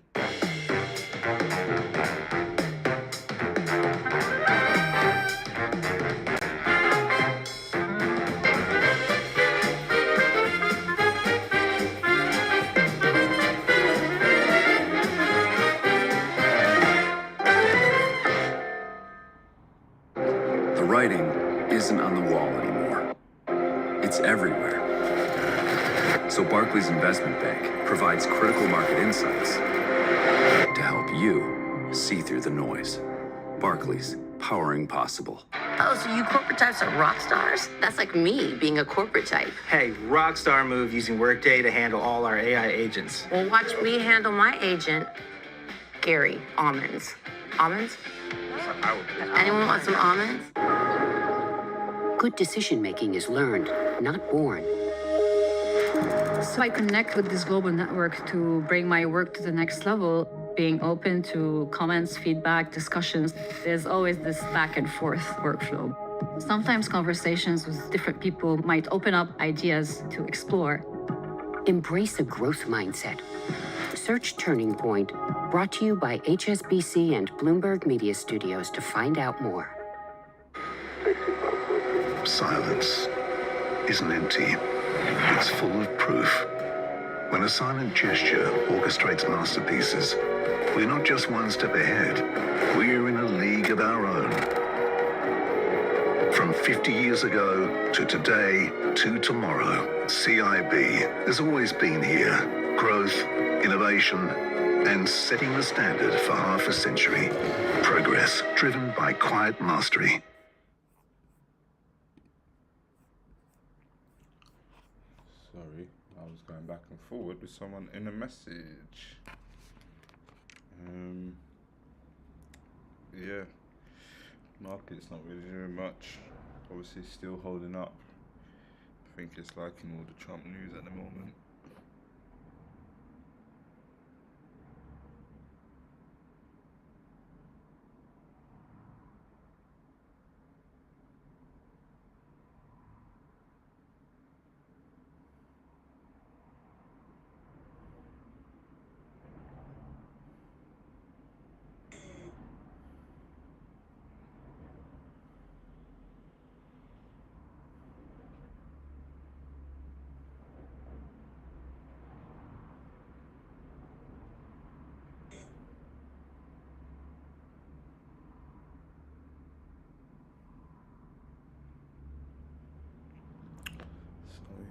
H: writing isn't on the wall anymore. It's everywhere. So Barclays Investment Bank provides critical market insights to help you see through the noise. Barclays, powering possible.
I: Oh, so you corporate types are rock stars? That's like me being a corporate type.
J: Hey, Rockstar move using Workday to handle all our AI agents.
I: Well, watch me handle my agent, Gary Almonds. Almonds? Anyone want some almonds?
K: Good decision making is learned, not born.
L: So I connect with this global network to bring my work to the next level, being open to comments, feedback, discussions. There's always this back and forth workflow. Sometimes conversations with different people might open up ideas to explore.
K: Embrace a growth mindset. Search Turning Point, brought to you by HSBC and Bloomberg Media Studios to find out more.
M: Silence isn't empty. It's full of proof. When a silent gesture orchestrates masterpieces, we're not just one step ahead. We're in a league of our own. From 50 years ago to today to tomorrow, CIB has always been here. Growth, innovation, and setting the standard for half a century. Progress driven by quiet mastery.
C: Sorry, I was going back and forward with someone in a message. Yeah, market's not really doing much. Obviously, still holding up. I think it's liking all the Trump news at the moment.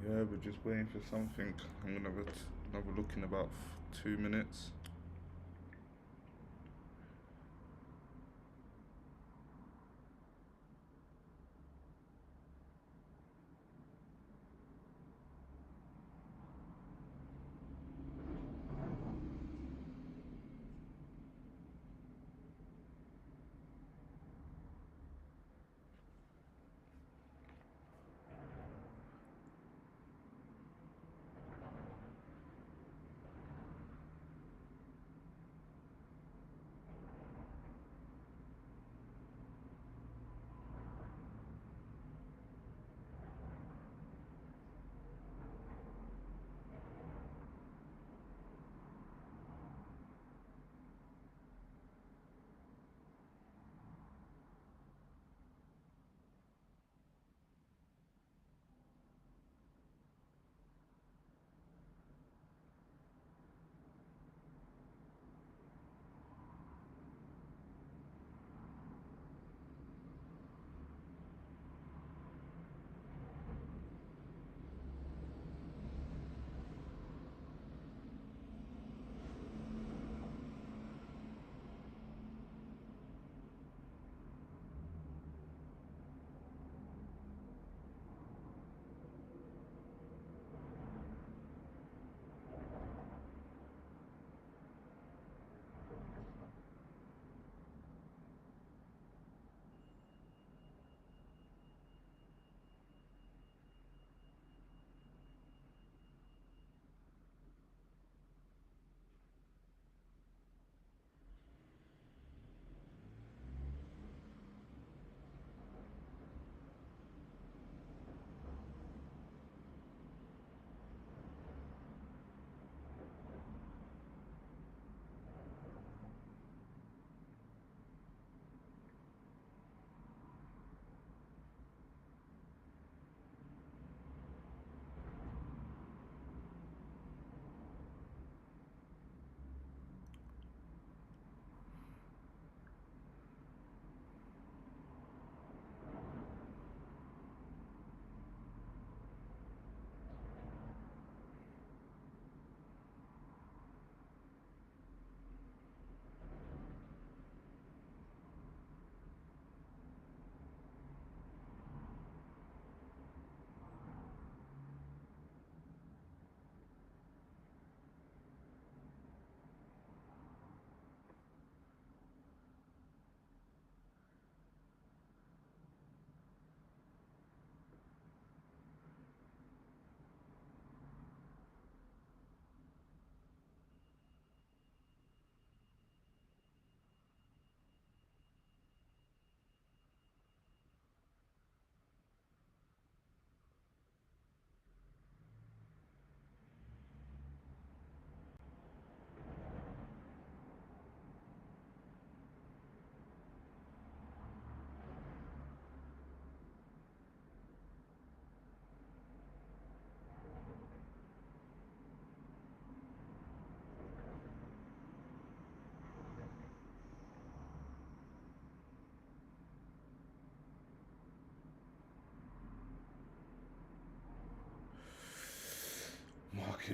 C: Yeah, we're just waiting for something. I'm gonna have another look in about 2 minutes.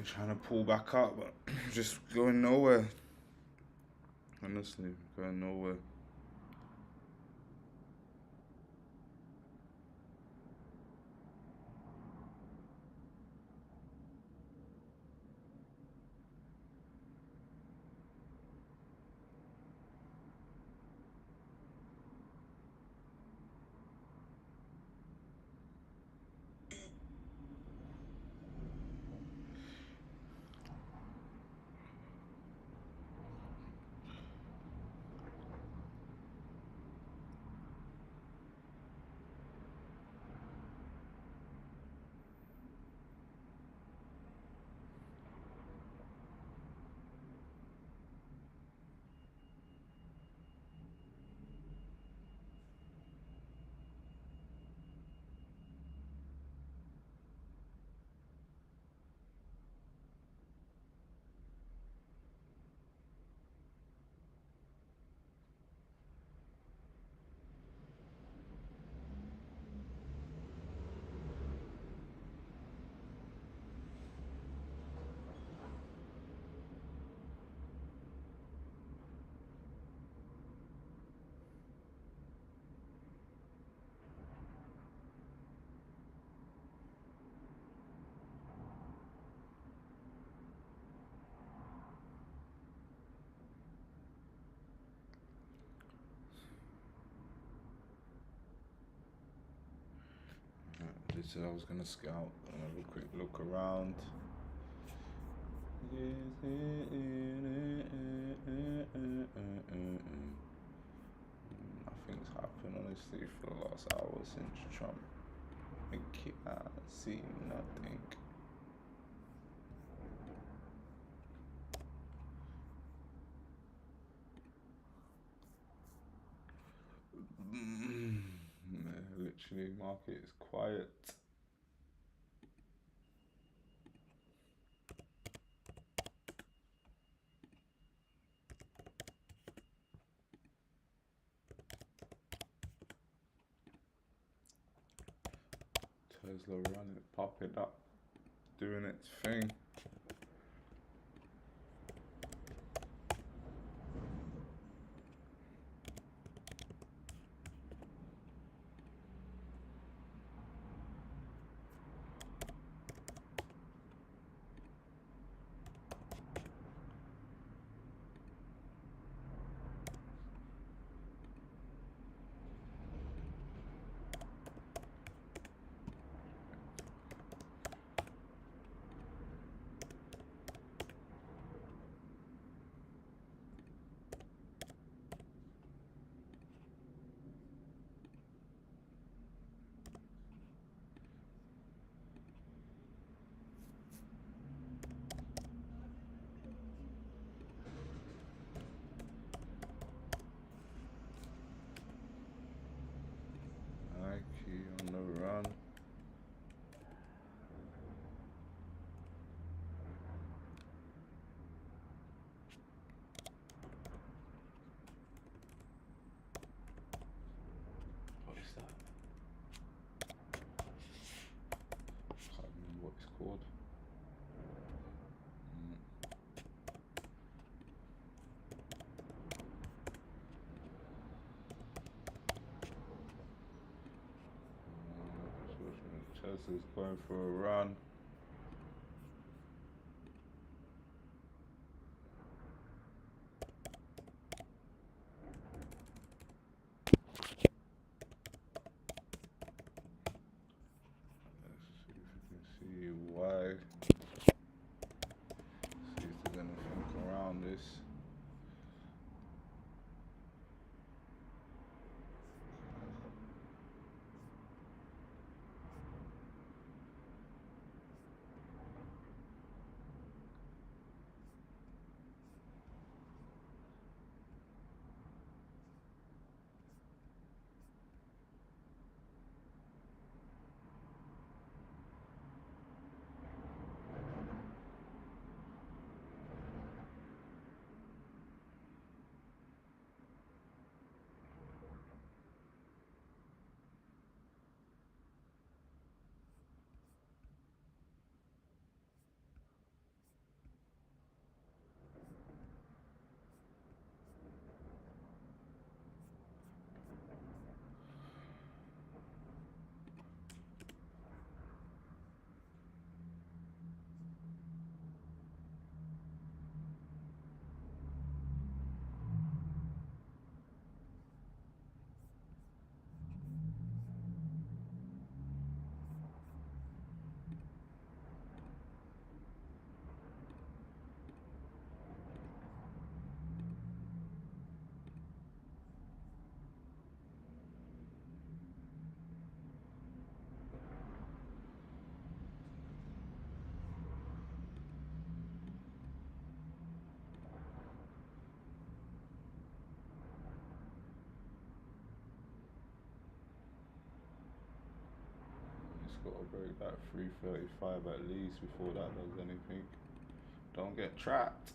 C: been trying to pull back up, but just going nowhere. Honestly, going nowhere. They said I was gonna scout and have a quick look around. Nothing's happened honestly for the last hour since Trump. I can't see nothing. Literally, market is quiet. Tesla running, popping up, doing its thing. Nike on the run. What is that? Can't remember what it's called. Tesla's going for a run. Let's see if you can see why. See if there's anything around this. got to break that 335 at least before that does anything. Don't get trapped.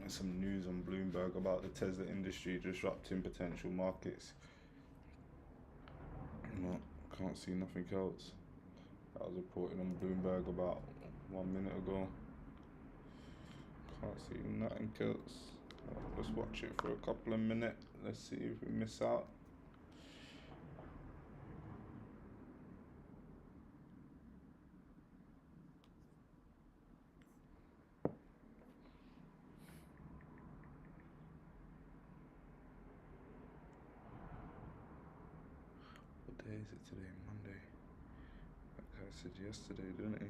C: Some news on Bloomberg about the Tesla industry disrupting potential markets. No, can't see nothing else. That was reported on Bloomberg about 1 minute ago. Can't see nothing else. Let's watch it for a couple of minutes. Let's see if we miss out. What day is it today? Monday. That guy said yesterday, didn't he?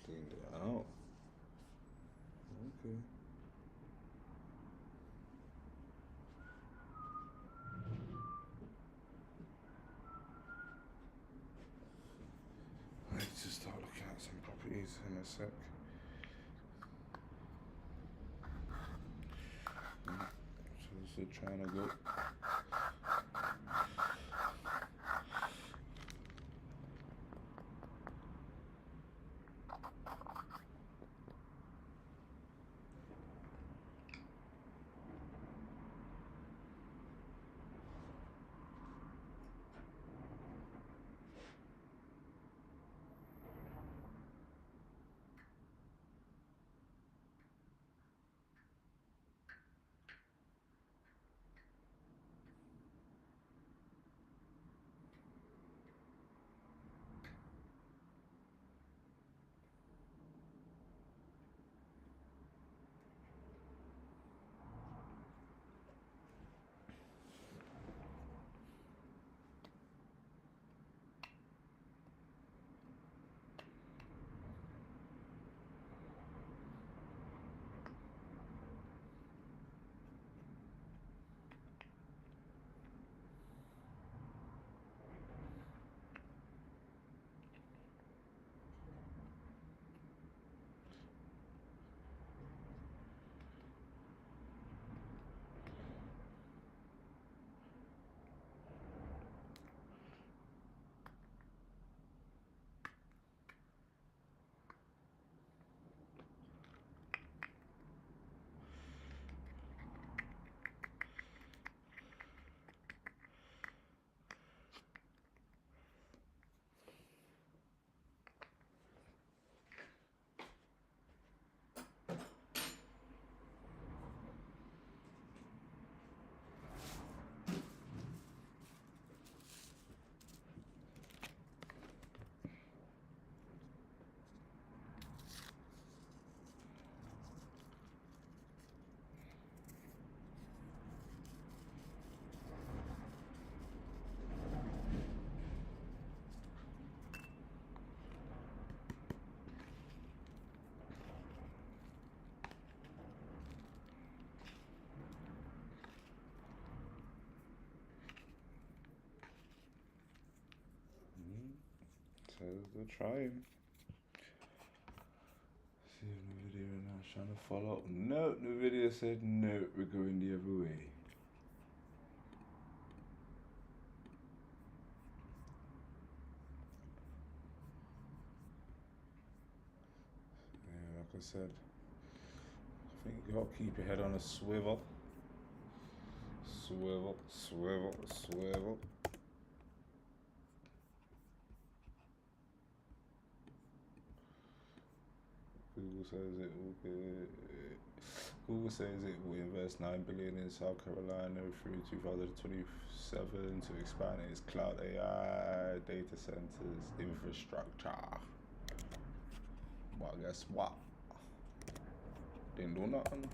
C: Cleaned it out. Okay. I need to start looking at some properties in a sec. So trying to go. They're trying. See if the video now trying to follow up. No, the video said no, we're going the other way. Yeah, like I said, I think you gotta keep your head on a swivel. Swivel, swivel, swivel. Google says it will invest $9 billion in South Carolina through 2027 to expand its cloud AI data centers infrastructure. Well, guess what? Didn't do nothing.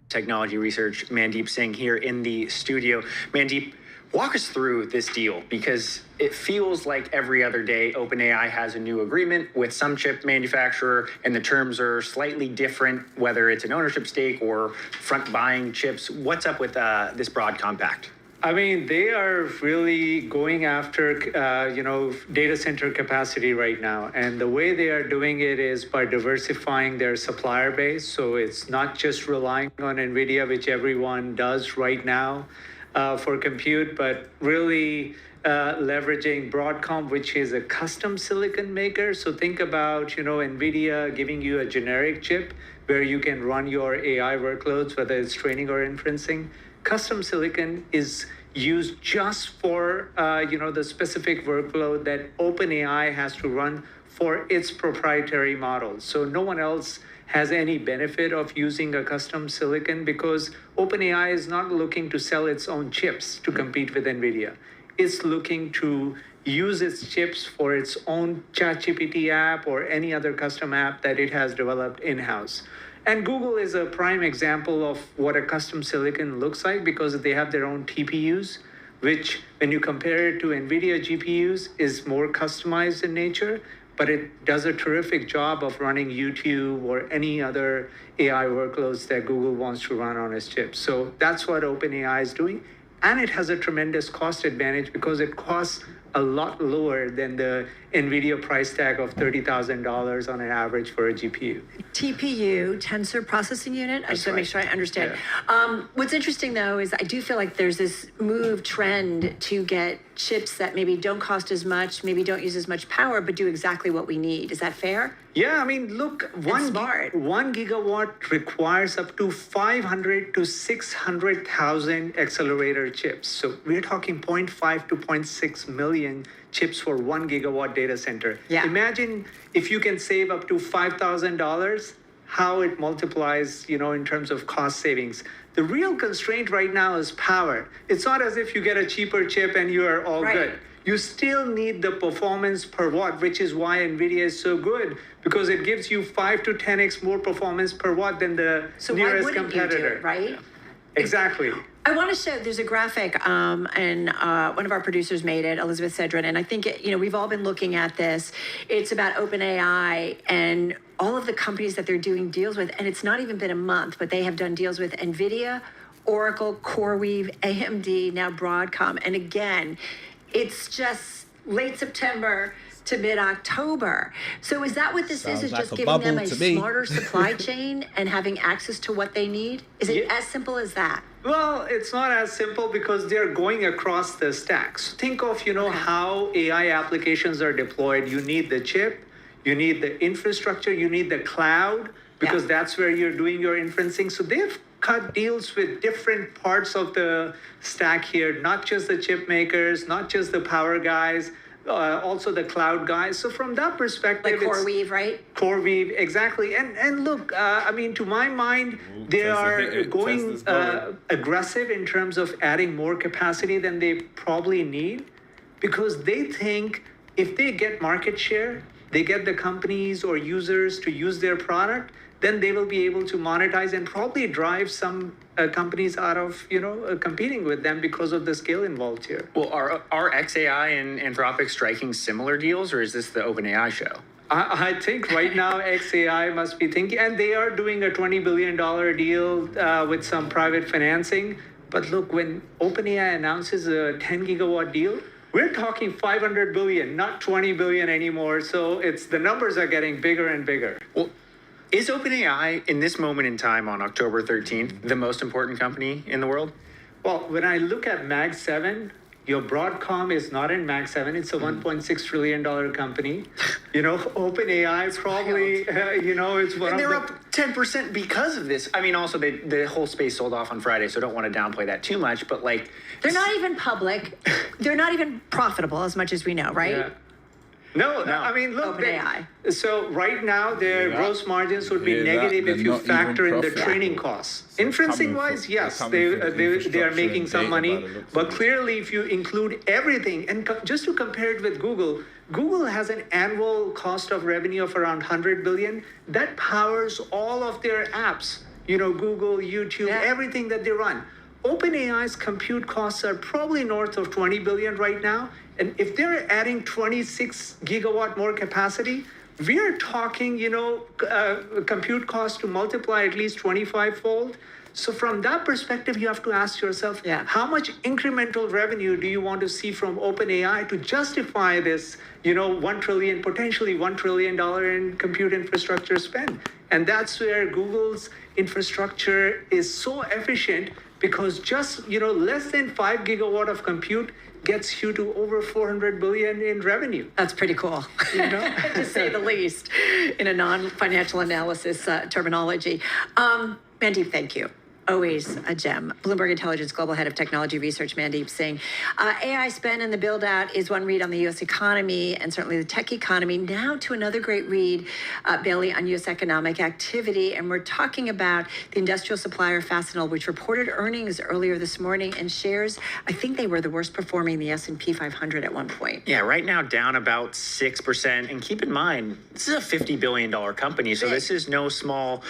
J: Technology research, Mandeep Singh here in the studio. Mandeep, walk us through this deal, because it feels like every other day OpenAI has a new agreement with some chip manufacturer and the terms are slightly different, whether it's an ownership stake or front buying chips. What's up with this broad compact?
N: I mean, they are really going after, data center capacity right now. And the way they are doing it is by diversifying their supplier base. So it's not just relying on NVIDIA, which everyone does right now for compute, but really leveraging Broadcom, which is a custom silicon maker. So think about, NVIDIA giving you a generic chip where you can run your AI workloads, whether it's training or inferencing. Custom silicon is used just for, the specific workload that OpenAI has to run for its proprietary models. So no one else has any benefit of using a custom silicon because OpenAI is not looking to sell its own chips to compete with NVIDIA. It's looking to use its chips for its own ChatGPT app or any other custom app that it has developed in-house. And Google is a prime example of what a custom silicon looks like because they have their own TPUs, which when you compare it to NVIDIA GPUs is more customized in nature, but it does a terrific job of running YouTube or any other AI workloads that Google wants to run on its chips. So that's what OpenAI is doing. And it has a tremendous cost advantage because it costs a lot lower than the NVIDIA price tag of $30,000 on an average for a GPU.
O: TPU, tensor processing unit. I just want to make sure I understand.
N: Yeah.
O: What's interesting though is I do feel like there's this trend to get chips that maybe don't cost as much, maybe don't use as much power, but do exactly what we need. Is that fair?
N: Yeah, I mean, look, 1 gigawatt requires up to 500 to 600,000 accelerator chips. So we're talking 0.5 to 0.6 million chips for 1 gigawatt data center.
O: Yeah.
N: Imagine if you can save up to $5,000, how it multiplies, in terms of cost savings. The real constraint right now is power. It's not as if you get a cheaper chip and you are all good. You still need the performance per watt, which is why NVIDIA is so good, because it gives you 5 to 10x more performance per watt than the nearest competitor.
O: You do it, right?
N: Exactly.
O: I want to show, there's a graphic, and one of our producers made it, Elizabeth Cedrin, and I think, we've all been looking at this. It's about OpenAI and all of the companies that they're doing deals with, and it's not even been a month, but they have done deals with NVIDIA, Oracle, CoreWeave, AMD, now Broadcom, and again, it's just late September to mid-October. So is that what this is
P: like
O: just
P: a
O: giving them
P: bubble
O: a
P: to me.
O: smarter supply chain and having access to what they need? Is it as simple as that?
N: Well, it's not as simple because they're going across the stacks. Think of, how AI applications are deployed. You need the chip, you need the infrastructure, you need the cloud, because that's where you're doing your inferencing. So they've cut deals with different parts of the stack here, not just the chip makers, not just the power guys, also the cloud guys. So from that perspective,
O: like CoreWeave, right?
N: CoreWeave, exactly. And look, to my mind, they are going aggressive in terms of adding more capacity than they probably need, because they think if they get market share, they get the companies or users to use their product, then they will be able to monetize and probably drive some companies out of, competing with them because of the scale involved here.
J: Well, are xAI and Anthropic striking similar deals, or is this the OpenAI show?
N: I think right now xAI must be thinking, and they are doing a $20 billion deal with some private financing. But look, when OpenAI announces a 10 gigawatt deal, we're talking 500 billion, not 20 billion anymore. So the numbers are getting bigger and bigger.
J: Well, is OpenAI, in this moment in time on October 13th, the most important company in the world?
N: Well, when I look at Mag 7, your Broadcom is not in Mag 7. It's a $1.6 trillion company. OpenAI probably, it's one
J: and
N: of
J: they're up 10% because of this. I mean, also, the whole space sold off on Friday, so I don't want to downplay that too much, but
O: they're not even public. They're not even profitable as much as we know, right?
N: Yeah. No, I mean, look,
O: OpenAI.
N: So right now, their gross margins would be negative if you factor in the training costs. Inferencing-wise, yes, they are making some money. But clearly, if you include everything, and just to compare it with Google, Google has an annual cost of revenue of around 100 billion. That powers all of their apps, Google, YouTube, everything that they run. OpenAI's compute costs are probably north of 20 billion right now. And if they're adding 26 gigawatt more capacity, we are talking, compute costs to multiply at least 25-fold. So from that perspective, you have to ask yourself, how much incremental revenue do you want to see from OpenAI to justify this, $1 trillion, potentially $1 trillion in compute infrastructure spend? And that's where Google's infrastructure is so efficient, because just, less than 5 gigawatt of compute gets you to over 400 billion in revenue.
O: That's pretty cool, to say the least, in a non-financial analysis terminology. Mandeep, thank you. Always a gem. Bloomberg Intelligence Global Head of Technology Research, Mandeep Singh. AI spend and the build out is one read on the U.S. economy and certainly the tech economy. Now to another great read, Bailey, on U.S. economic activity. And we're talking about the industrial supplier Fastenal, which reported earnings earlier this morning, and shares, I think they were the worst performing in the S&P 500 at one point.
J: Yeah, right now down about 6%. And keep in mind, this is a $50 billion company. So this is no small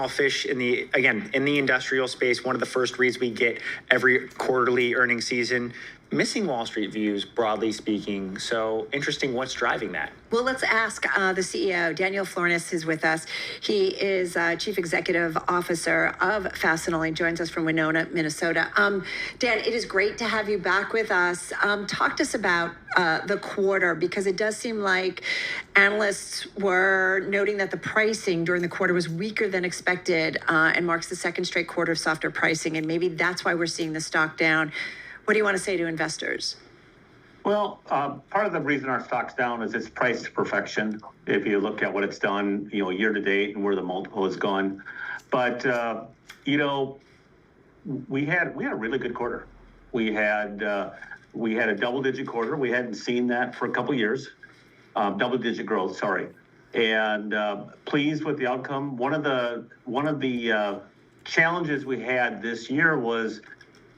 J: fish in the industrial space. One of the first reads we get every quarterly earnings season. Missing Wall Street views, broadly speaking. So interesting what's driving that.
O: Well, let's ask the CEO, Daniel Florness, is with us. He is Chief Executive Officer of Fastenal. He joins us from Winona, Minnesota. Dan, it is great to have you back with us. Talk to us about the quarter, because it does seem like analysts were noting that the pricing during the quarter was weaker than expected and marks the second straight quarter of softer pricing. And maybe that's why we're seeing the stock down. What do you want to say to investors?
P: Well, part of the reason our stock's down is it's priced to perfection. If you look at what it's done, year to date and where the multiple has gone. But, we had a really good quarter. We had a double-digit quarter. We hadn't seen that for a couple years. Double-digit growth, sorry. And pleased with the outcome. One of the challenges we had this year was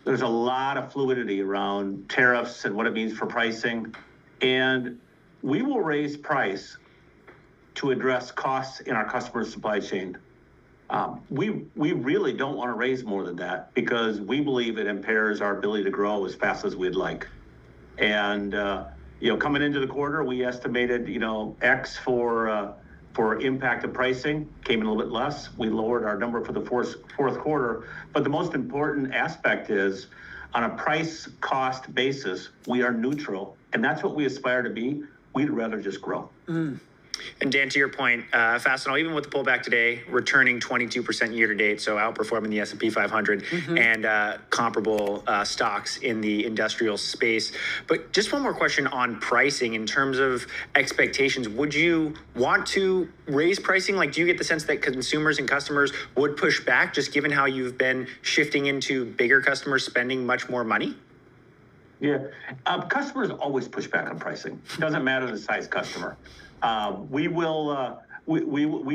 P: there's a lot of fluidity around tariffs and what it means for pricing. And we will raise price to address costs in our customer's supply chain. We really don't want to raise more than that because we believe it impairs our ability to grow as fast as we'd like. And, coming into the quarter, we estimated, X for impact of pricing, came in a little bit less. We lowered our number for the fourth quarter. But the most important aspect is on a price cost basis, we are neutral. And that's what we aspire to be. We'd rather just grow.
J: And Dan, to your point, Fastenal, even with the pullback today, returning 22% year to date, so outperforming the S&P 500 and comparable stocks in the industrial space. But just one more question on pricing in terms of expectations. Would you want to raise pricing? Like, do you get the sense that consumers and customers would push back, just given how you've been shifting into bigger customers spending much more money?
P: Yeah, customers always push back on pricing. Doesn't matter the size customer. We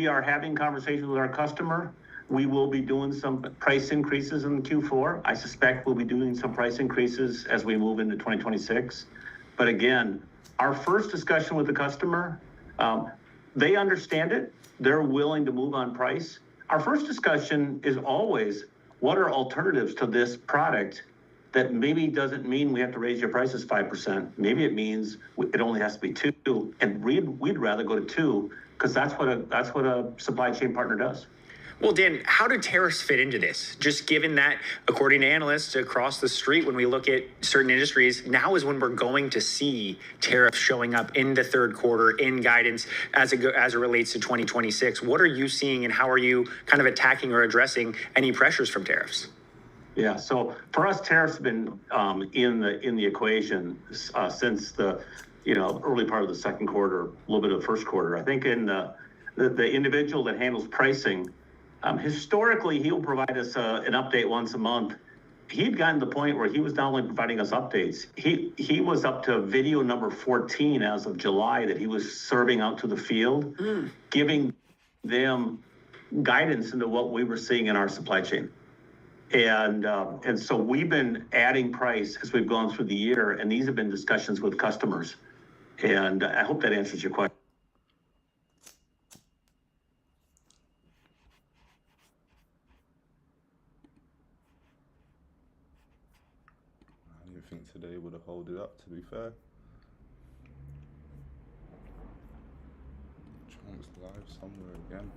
P: are having conversations with our customer. We will be doing some price increases in Q4. I suspect we'll be doing some price increases as we move into 2026. But again, our first discussion with the customer, they understand it. They're willing to move on price. Our first discussion is always, what are alternatives to this product that maybe doesn't mean we have to raise your prices 5%. Maybe it means it only has to be 2%, and we'd rather go to 2% because that's what a supply chain partner does.
J: Well, Dan, how do tariffs fit into this? Just given that, according to analysts across the street, when we look at certain industries, now is when we're going to see tariffs showing up in the third quarter in guidance as it relates to 2026. What are you seeing, and how are you kind of attacking or addressing any pressures from tariffs?
P: Yeah, so for us, tariffs have been in the equation since the early part of the second quarter, a little bit of the first quarter. I think in the individual that handles pricing, historically he'll provide us an update once a month. He'd gotten to the point where he was not only providing us updates, he was up to video number 14 as of July that he was serving out to the field, giving them guidance into what we were seeing in our supply chain. And so we've been adding price as we've gone through the year, and these have been discussions with customers. And I hope that answers your question.
C: I didn't think today would have held it up, to be fair. Trump's live somewhere again.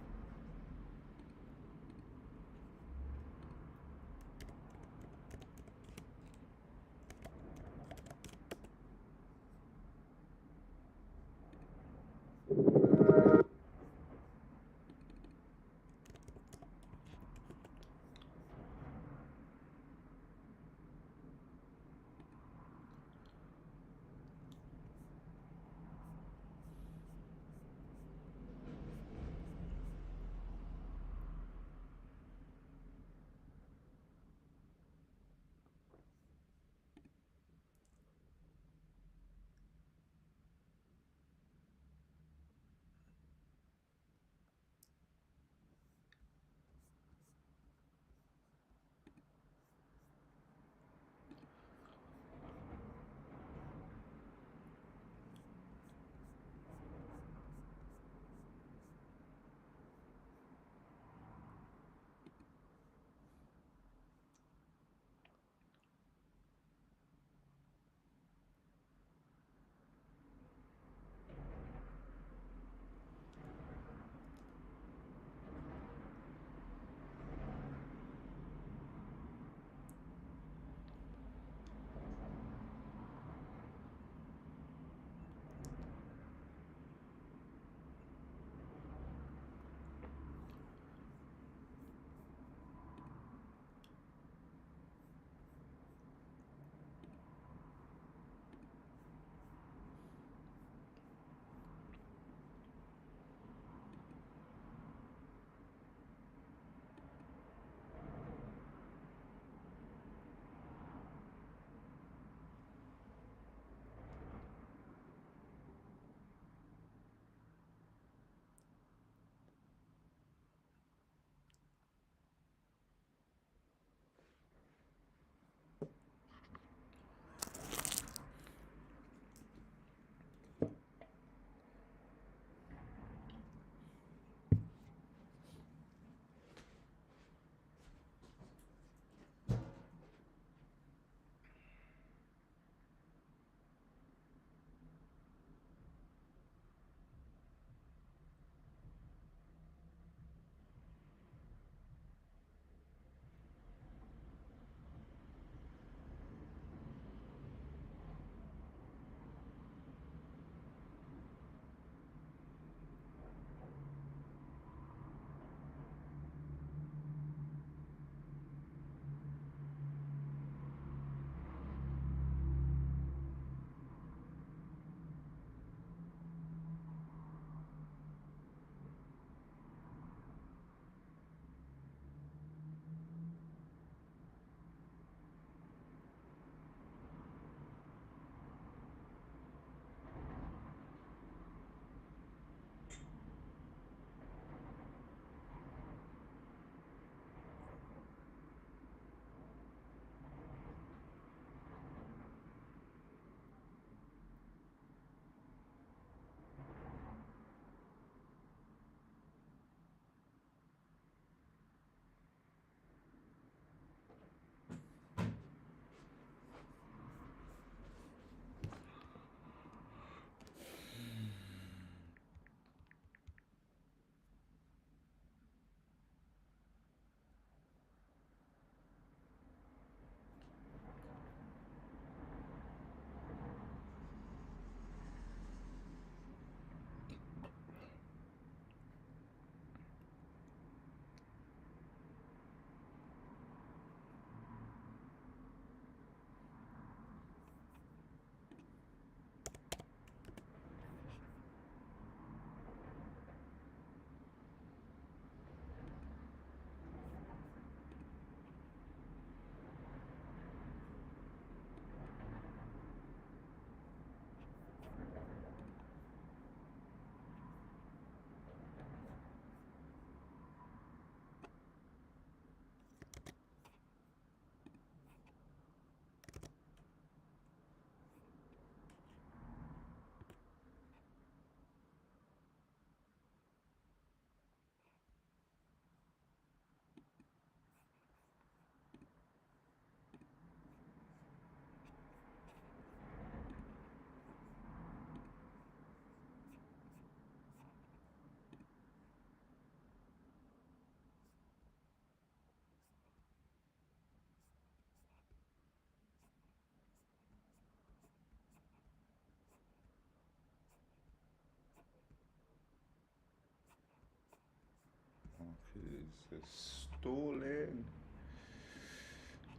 C: It's stalling.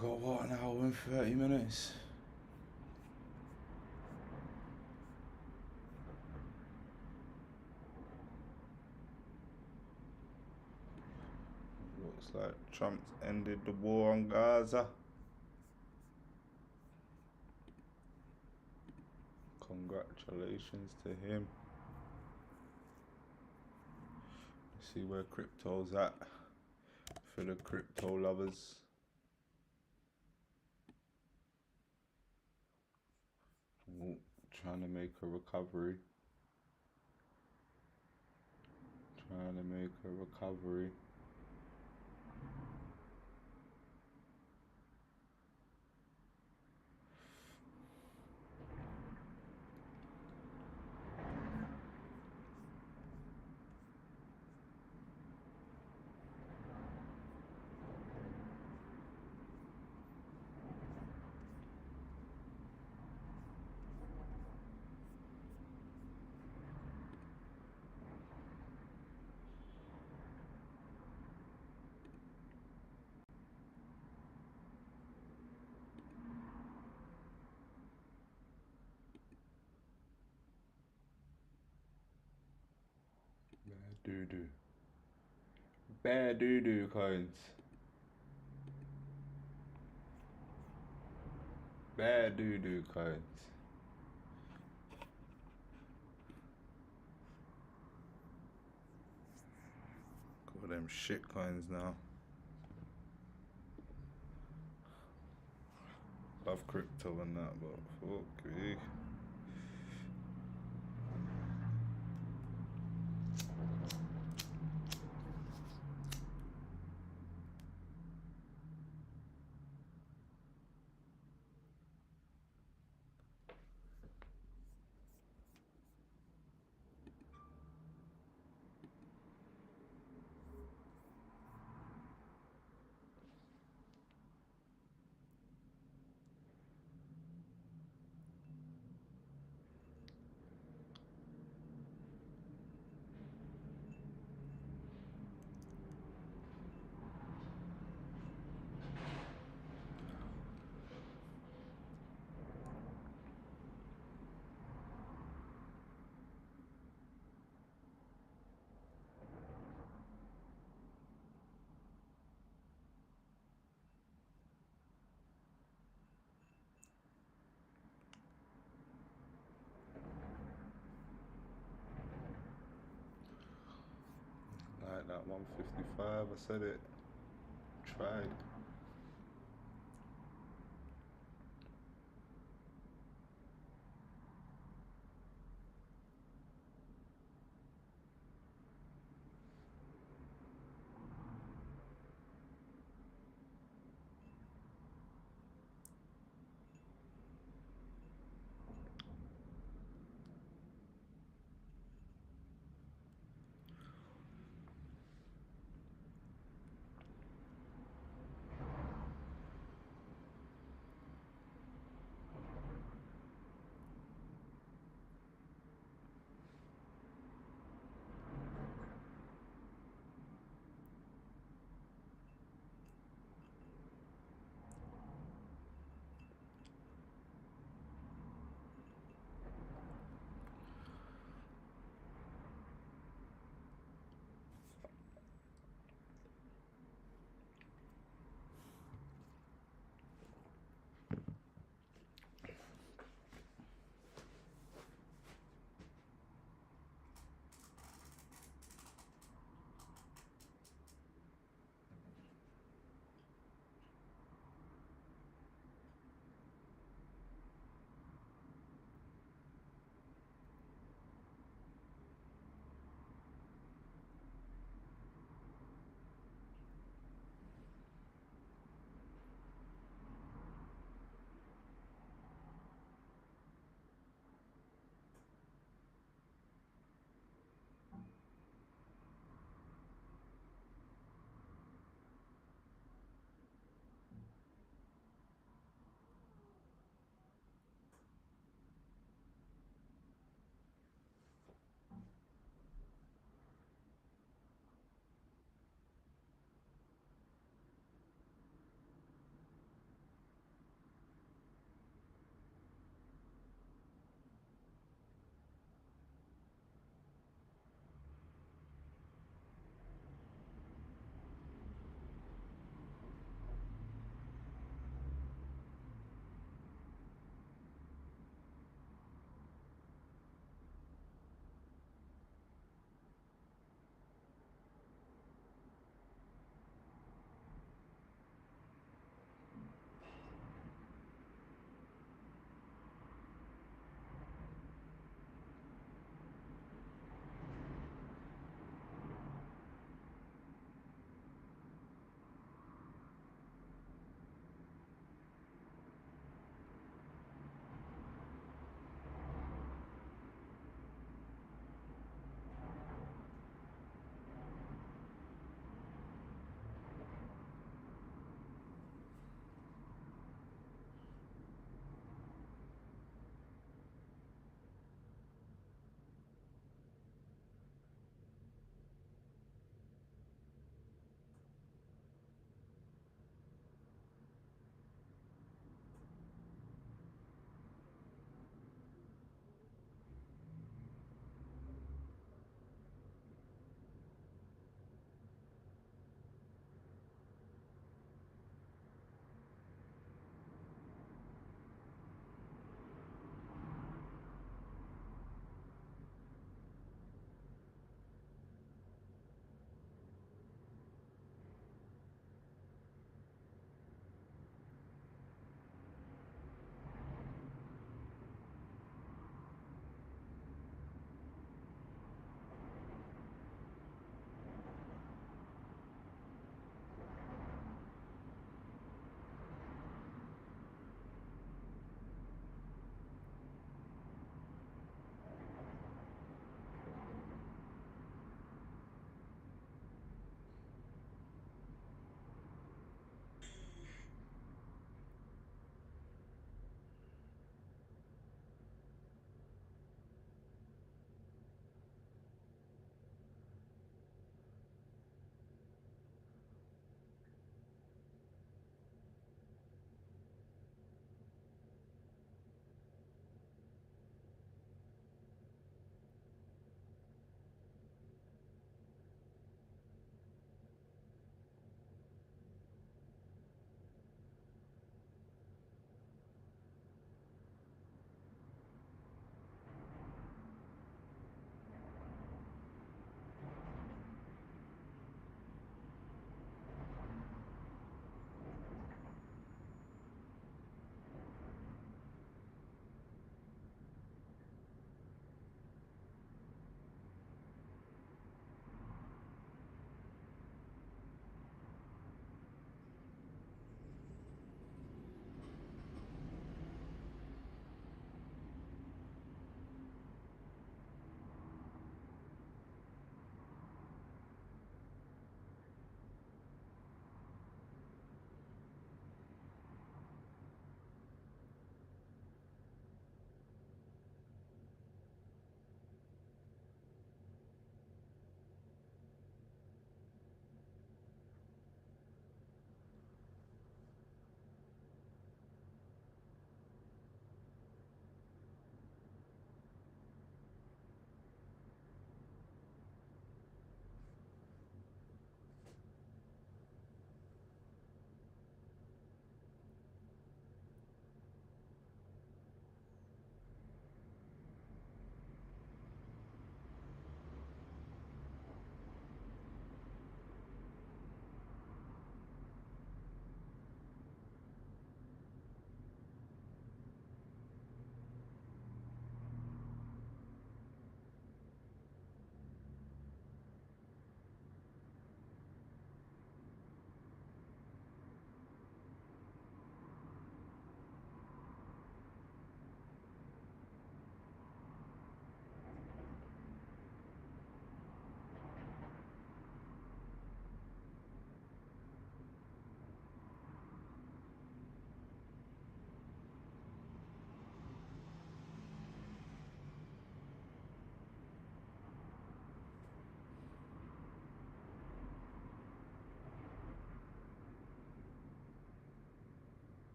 C: Got what, an hour and 30 minutes? Looks like Trump's ended the war on Gaza. Congratulations to him. Let's see where crypto's at for the crypto lovers. Ooh, trying to make a recovery. Trying to make a recovery. Bad doo-doo. Bad doo-doo coins. Bad doo-doo coins. Got them shit coins now. Love crypto and that, but fuck me. Like that 155, I said it. Tried.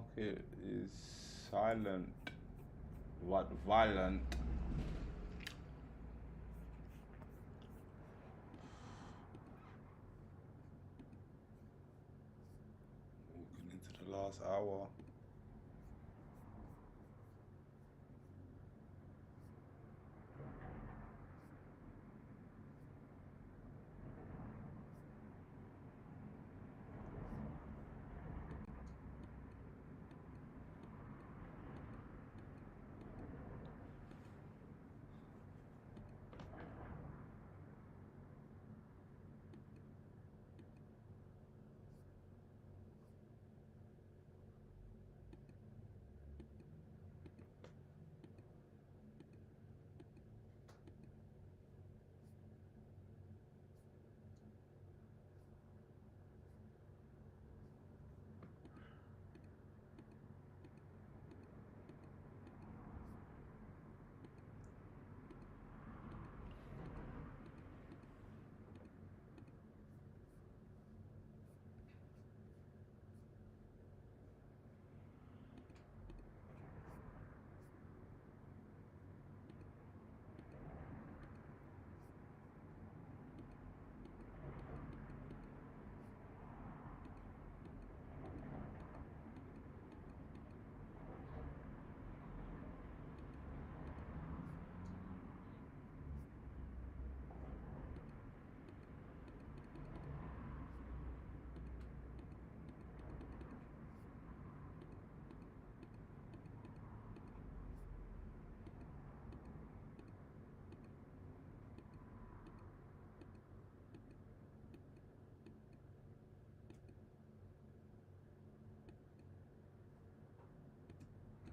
C: market is silent. What violent? Walking into the last hour.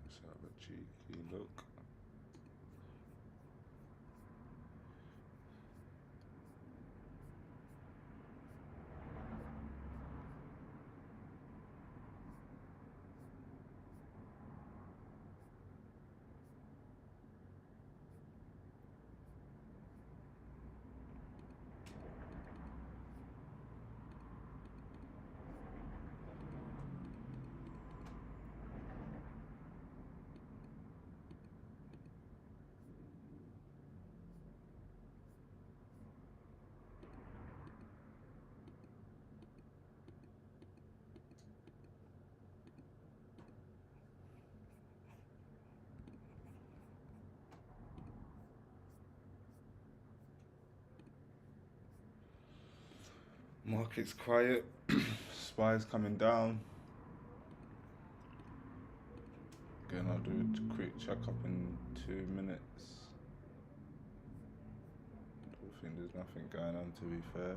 C: Let's have a cheeky look. Market's quiet. Spies coming down. Again, I'll do a quick checkup in 2 minutes. I think there's nothing going on, to be fair.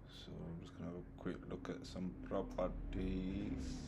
C: So I'm just gonna have a quick look at some properties.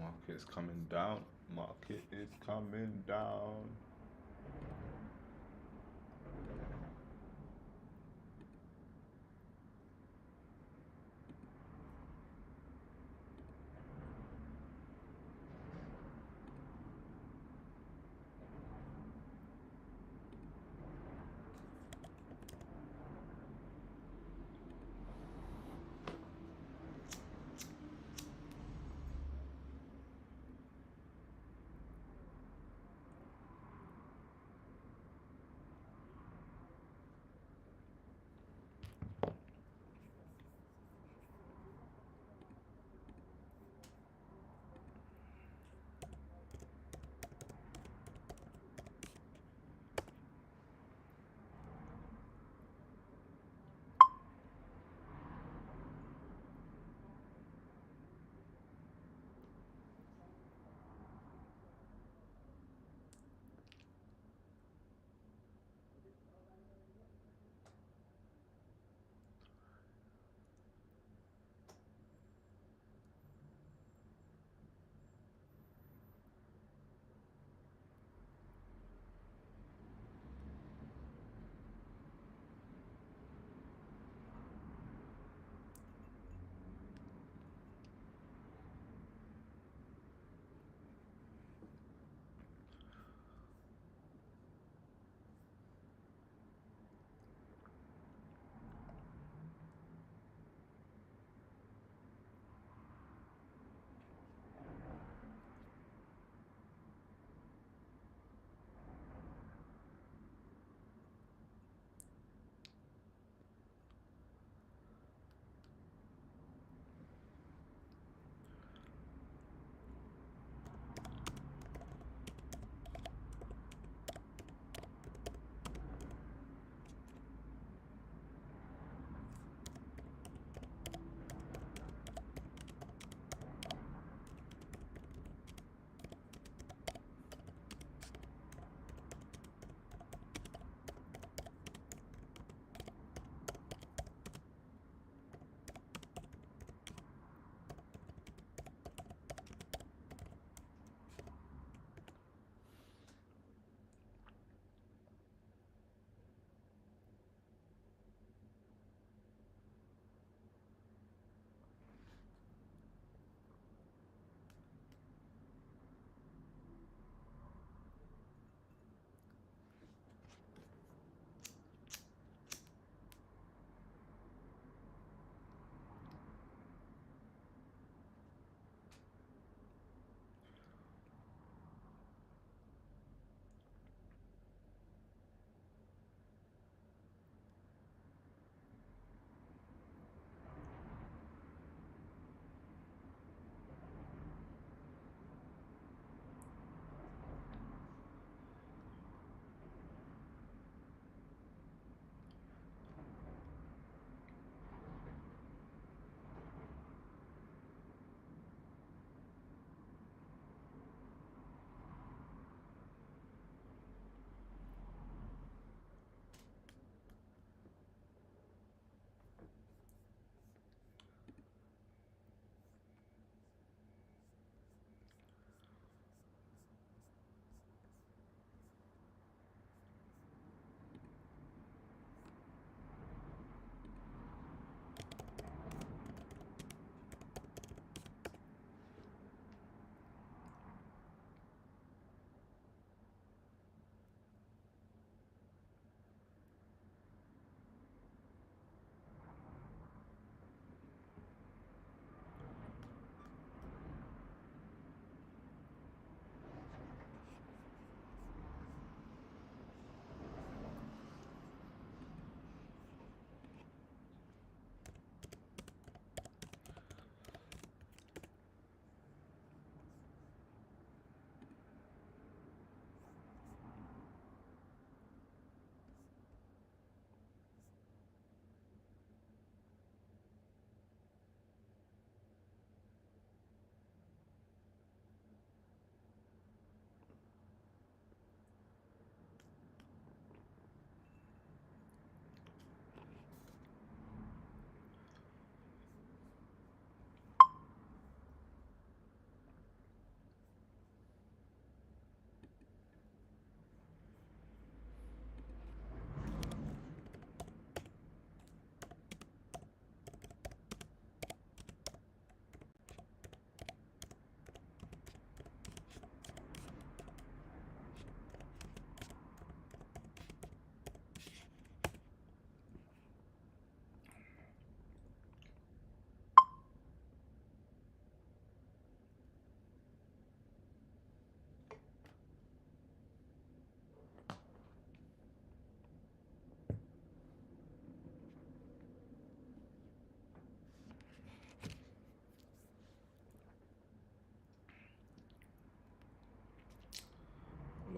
C: Market's coming down. Market is coming down.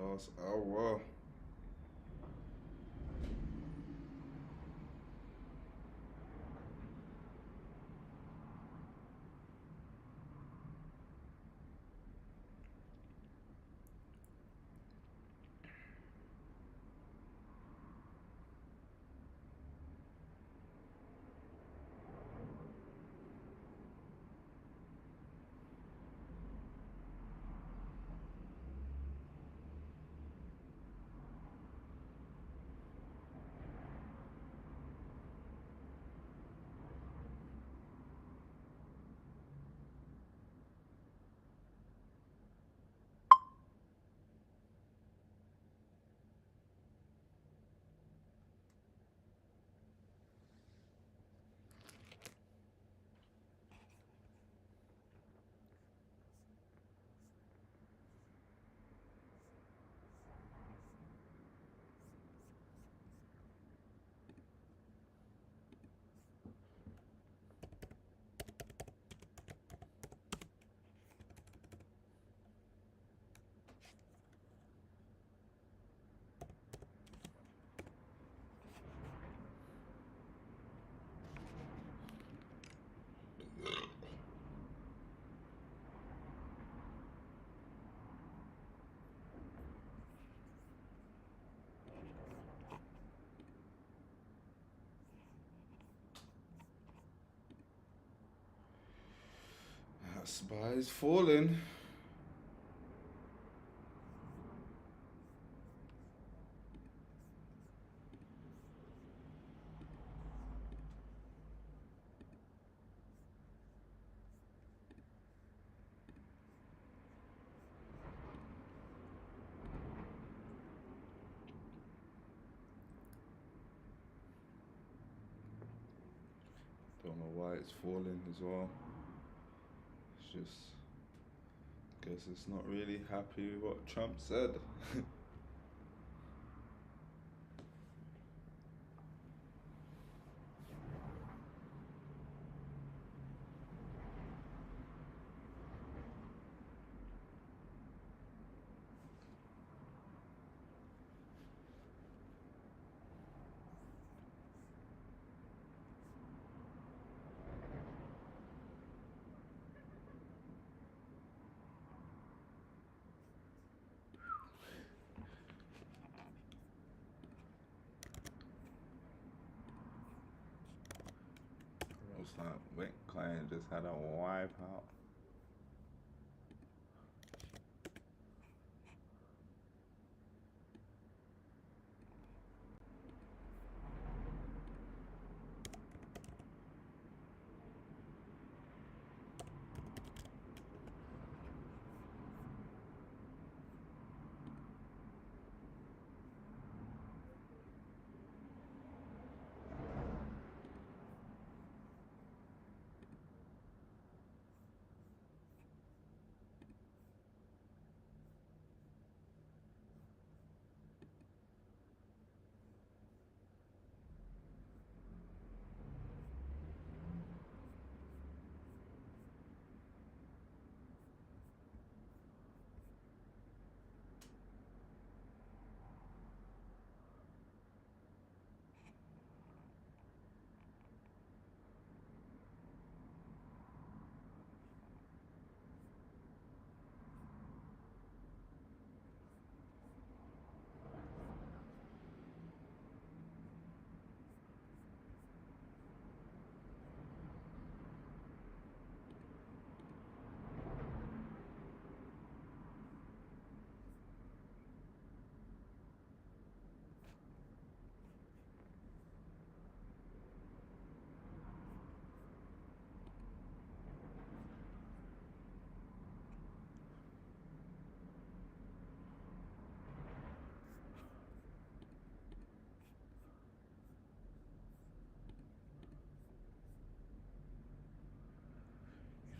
C: last hour. That spy is falling. Don't know why it's falling as well. It's just, guess it's not really happy with what Trump said. It's like Bitcoin just had a wipe out.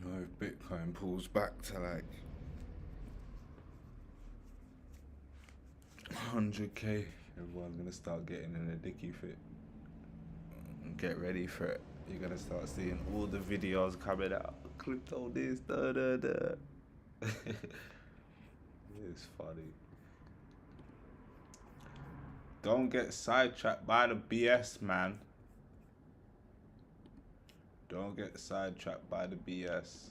C: You know, if Bitcoin pulls back to like 100k, everyone's gonna start getting in a dicky fit. Get ready for it. You're gonna start seeing all the videos coming out. Crypto this, da da da. It's funny. Don't get sidetracked by the BS, man. Don't get sidetracked by the BS.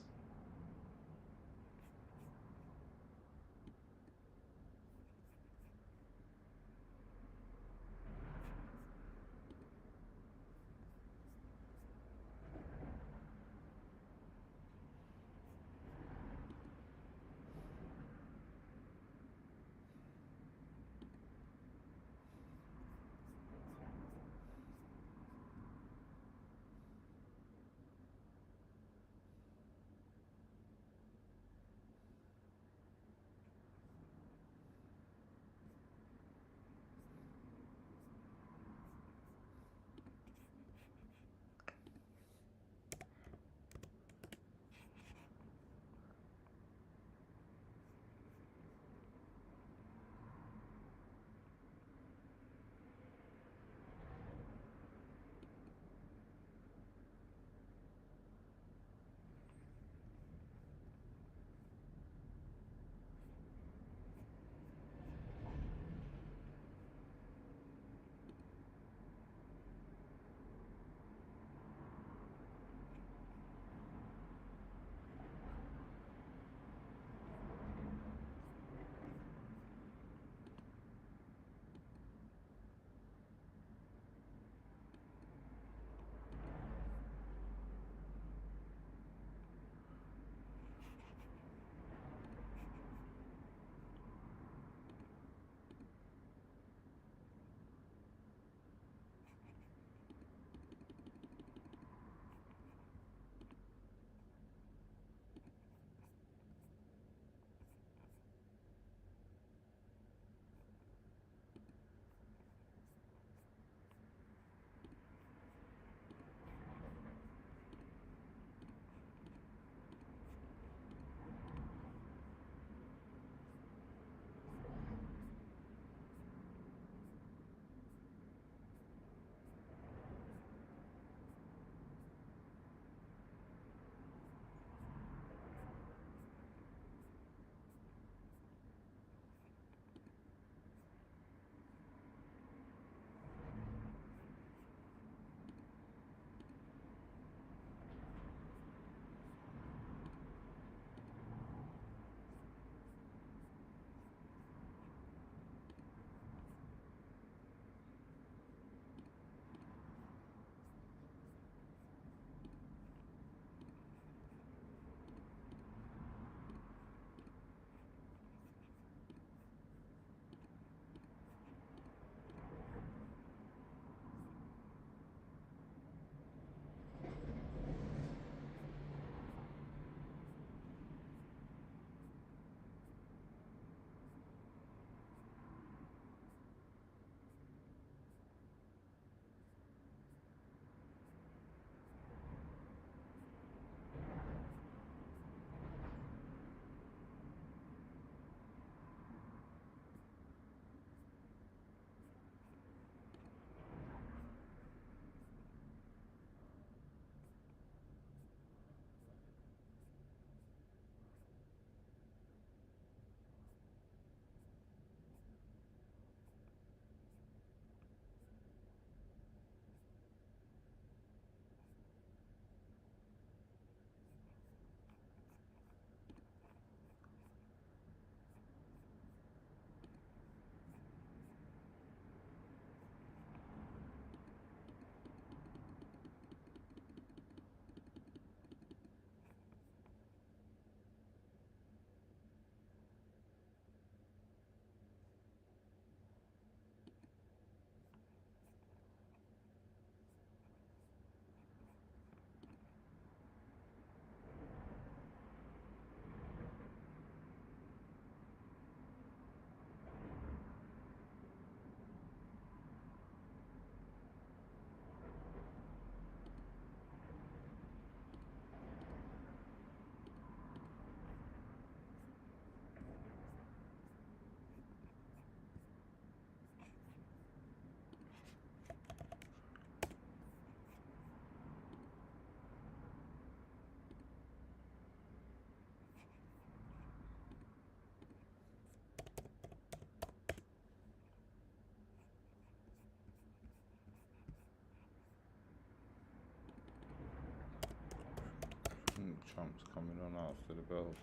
C: Trump's coming on after the bell.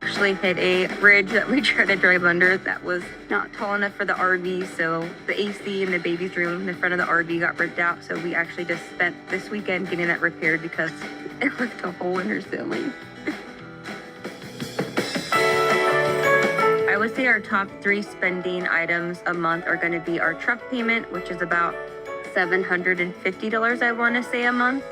Q: Actually hit a bridge that we tried to drive under that was not tall enough for the RV, so the AC in the baby's room in the front of the RV got ripped out, so we actually just spent this weekend getting that repaired because it left a hole in her ceiling. I would say our top 3 spending items a month are going to be our truck payment, which is about $750, I want to say, a month.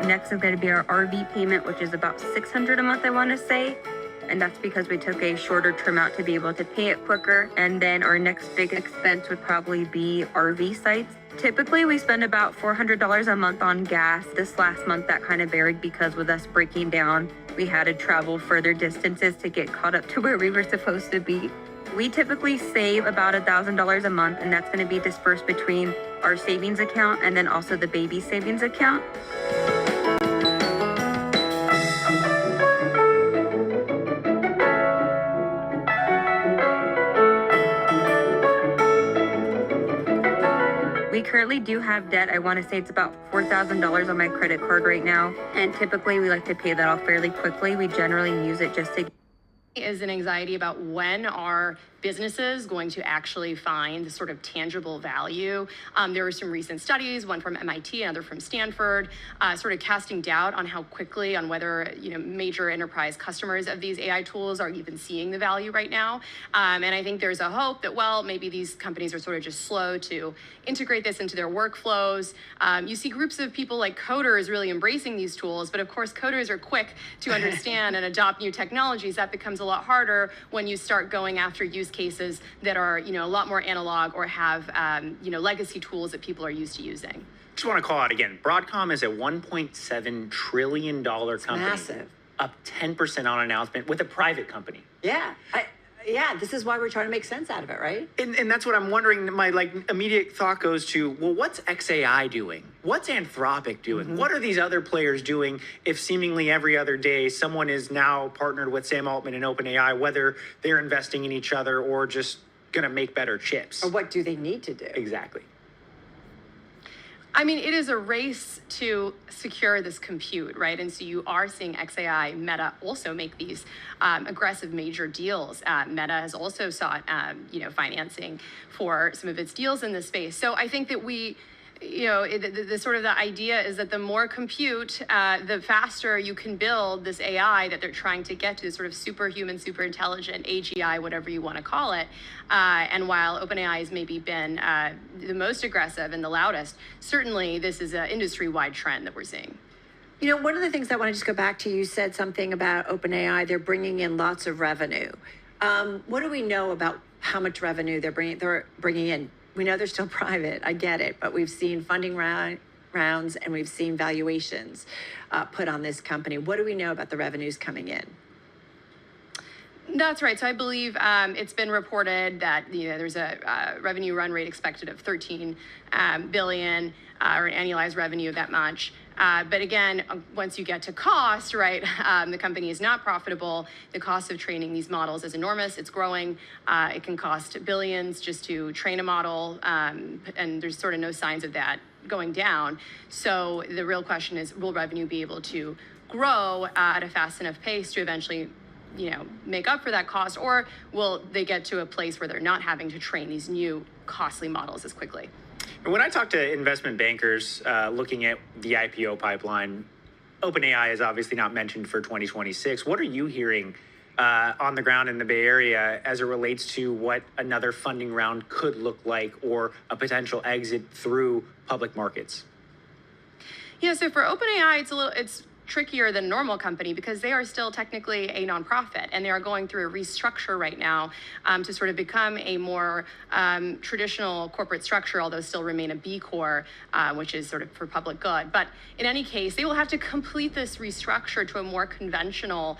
Q: Next is going to be our RV payment, which is about $600 a month, I want to say. And that's because we took a shorter term out to be able to pay it quicker. And then our next big expense would probably be RV sites. Typically, we spend about $400 a month on gas. This last month, that kind of varied because with us breaking down, we had to travel further distances to get caught up to where we were supposed to be. We typically save about $1,000 a month, and that's going to be dispersed between our savings account and then also the baby savings account. We currently do have debt. I want to say it's about $4,000 on my credit card right now. And typically we like to pay that off fairly quickly. We generally use it just to...
R: Is an anxiety about when are businesses going to actually find the sort of tangible value. There were some recent studies, one from MIT, another from Stanford, sort of casting doubt on how quickly, on whether major enterprise customers of these AI tools are even seeing the value right now. And I think there's a hope that, well, maybe these companies are sort of just slow to integrate this into their workflows. You see groups of people like coders really embracing these tools, but of course coders are quick to understand and adopt new technologies. That becomes a lot harder when you start going after use cases that are, a lot more analog or have, legacy tools that people are used to using.
J: Just want to call out again, Broadcom is a $1.7 trillion company.
O: Massive.
J: Up 10% on announcement with a private company.
O: Yeah. This is why we're trying to make sense out of it, right?
J: And that's what I'm wondering. My immediate thought goes to, well, what's XAI doing? What's Anthropic doing? Mm-hmm. What are these other players doing if seemingly every other day someone is now partnered with Sam Altman and OpenAI, whether they're investing in each other or just going to make better chips?
O: Or what do they need to do?
J: Exactly.
R: I mean, it is a race to secure this compute, right? And so you are seeing XAI, Meta also make these aggressive major deals. Meta has also sought, financing for some of its deals in this space. So I think that the sort of the idea is that the more compute, the faster you can build this AI that they're trying to get to, this sort of superhuman, super intelligent, AGI, whatever you want to call it. And while OpenAI has maybe been the most aggressive and the loudest, certainly this is an industry-wide trend that we're seeing.
O: One of the things I want to just go back to, you said something about OpenAI, they're bringing in lots of revenue. What do we know about how much revenue they're bringing in? We know they're still private, I get it, but we've seen funding rounds and we've seen valuations put on this company. What do we know about the revenues coming in?
R: That's right. So I believe it's been reported that there's a revenue run rate expected of 13 billion or an annualized revenue of that much. But again, once you get to cost, right, the company is not profitable. The cost of training these models is enormous. It's growing. It can cost billions just to train a model, and there's sort of no signs of that going down. So the real question is, will revenue be able to grow at a fast enough pace to eventually make up for that cost, or will they get to a place where they're not having to train these new costly models as quickly?
J: And when I talk to investment bankers looking at the IPO pipeline, OpenAI is obviously not mentioned for 2026. What are you hearing on the ground in the Bay Area as it relates to what another funding round could look like or a potential exit through public markets?
R: Yeah, so for OpenAI, it's trickier than a normal company because they are still technically a nonprofit, and they are going through a restructure right now to sort of become a more traditional corporate structure, although still remain a B Corp, which is sort of for public good. But in any case, they will have to complete this restructure to a more conventional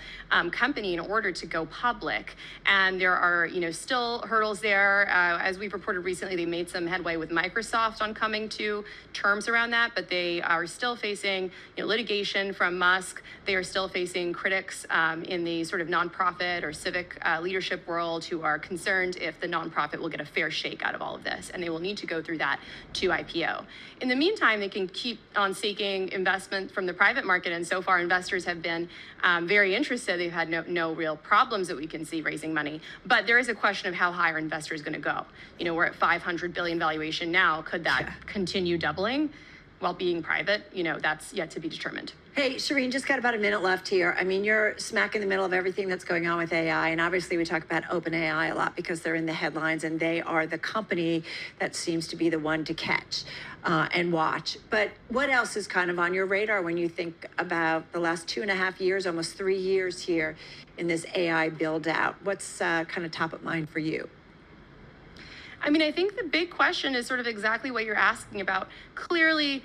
R: company in order to go public. And there are, still hurdles there. As we've reported recently, they made some headway with Microsoft on coming to terms around that, but they are still facing litigation from Musk. They are still facing critics in the sort of nonprofit or civic leadership world who are concerned if the nonprofit will get a fair shake out of all of this, and they will need to go through that to IPO. In the meantime, they can keep on seeking investment from the private market, and so far investors have been very interested. They've had no real problems that we can see raising money, but there is a question of how high are investors going to go. We're at 500 billion valuation now. Could that continue doubling while being private? That's yet to be determined.
O: Hey, Shireen, just got about a minute left here. I mean, you're smack in the middle of everything that's going on with AI, and obviously we talk about OpenAI a lot because they're in the headlines, and they are the company that seems to be the one to catch and watch. But what else is kind of on your radar when you think about the last 2.5 years, almost 3 years here in this AI build out? What's kind of top of mind for you?
R: I mean, I think the big question is sort of exactly what you're asking about. Clearly,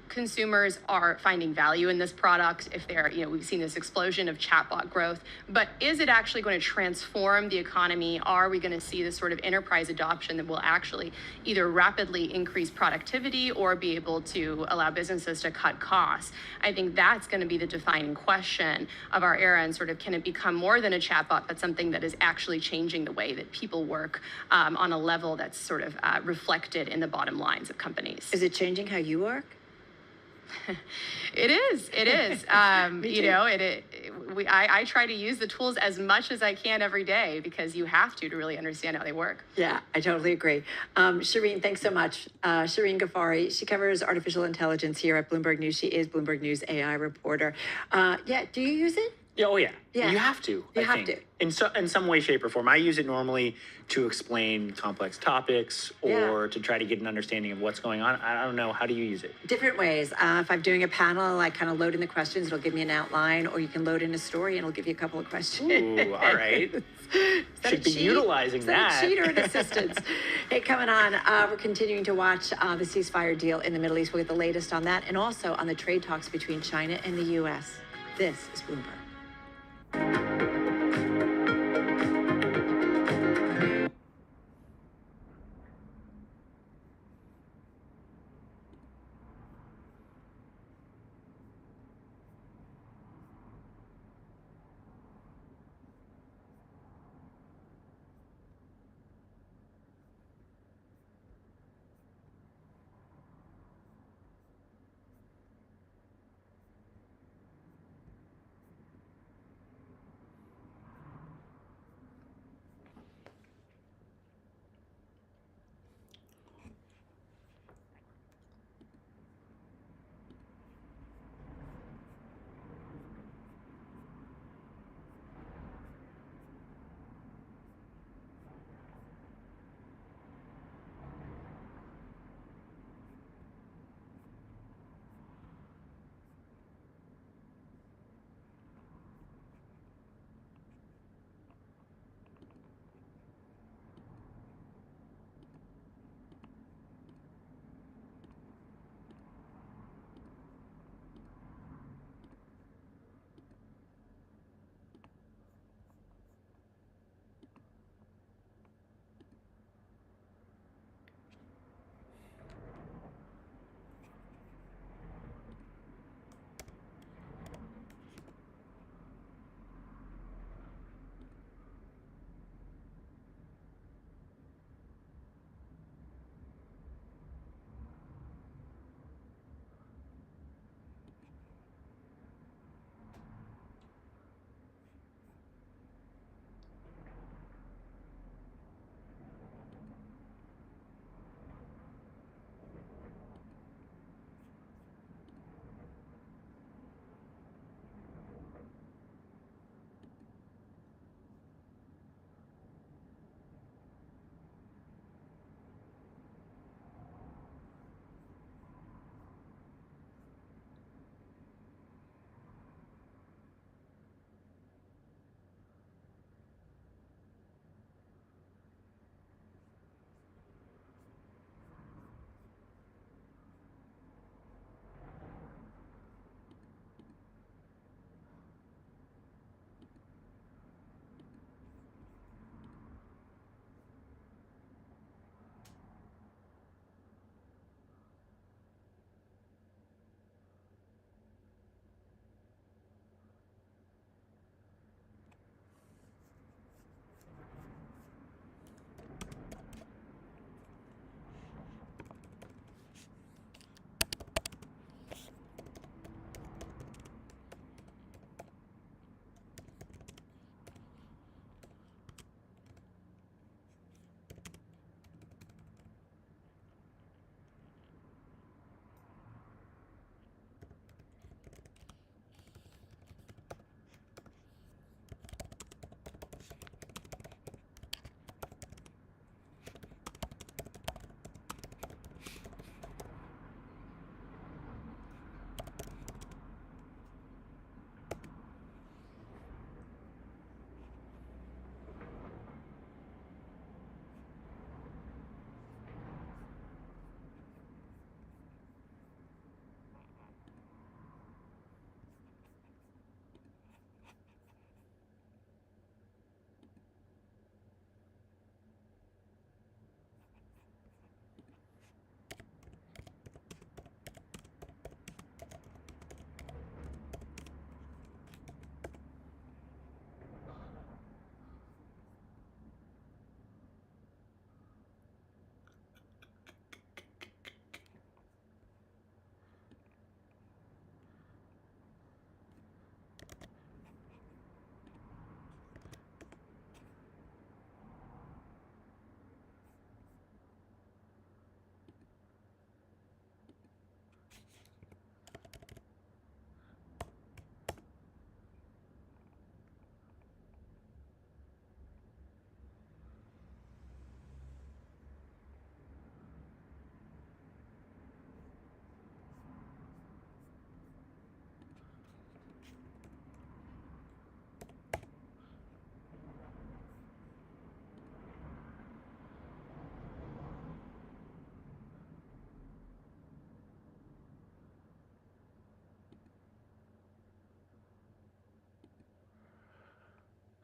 R: consumers are finding value in this product if they're, we've seen this explosion of chatbot growth, but is it actually going to transform the economy? Are we going to see this sort of enterprise adoption that will actually either rapidly increase productivity or be able to allow businesses to cut costs? I think that's going to be the defining question of our era, and sort of, can it become more than a chatbot, but something that is actually changing the way that people work on a level that's sort of reflected in the bottom lines of companies?
O: Is it changing how you work?
R: It is. I try to use the tools as much as I can every day because you have to really understand how they work.
O: Yeah, I totally agree. Shireen, thanks so much. Shireen Ghaffari, she covers artificial intelligence here at Bloomberg News. She is Bloomberg News AI reporter. Do you use it?
J: Oh, yeah.
O: Yeah.
J: You have to.
O: You
J: I
O: have
J: think.
O: to.
J: In some way, shape, or form. I use it normally to explain complex topics or to try to get an understanding of what's going on. I don't know. How do you use it?
O: Different ways. If I'm doing a panel, I kind of load in the questions. It'll give me an outline, or you can load in a story and it'll give you a couple of questions.
J: Ooh, all right. Should be utilizing that.
O: Is that a cheat or an assistance? Hey, coming on, we're continuing to watch the ceasefire deal in the Middle East. We'll get the latest on that and also on the trade talks between China and the U.S. This is Bloomberg.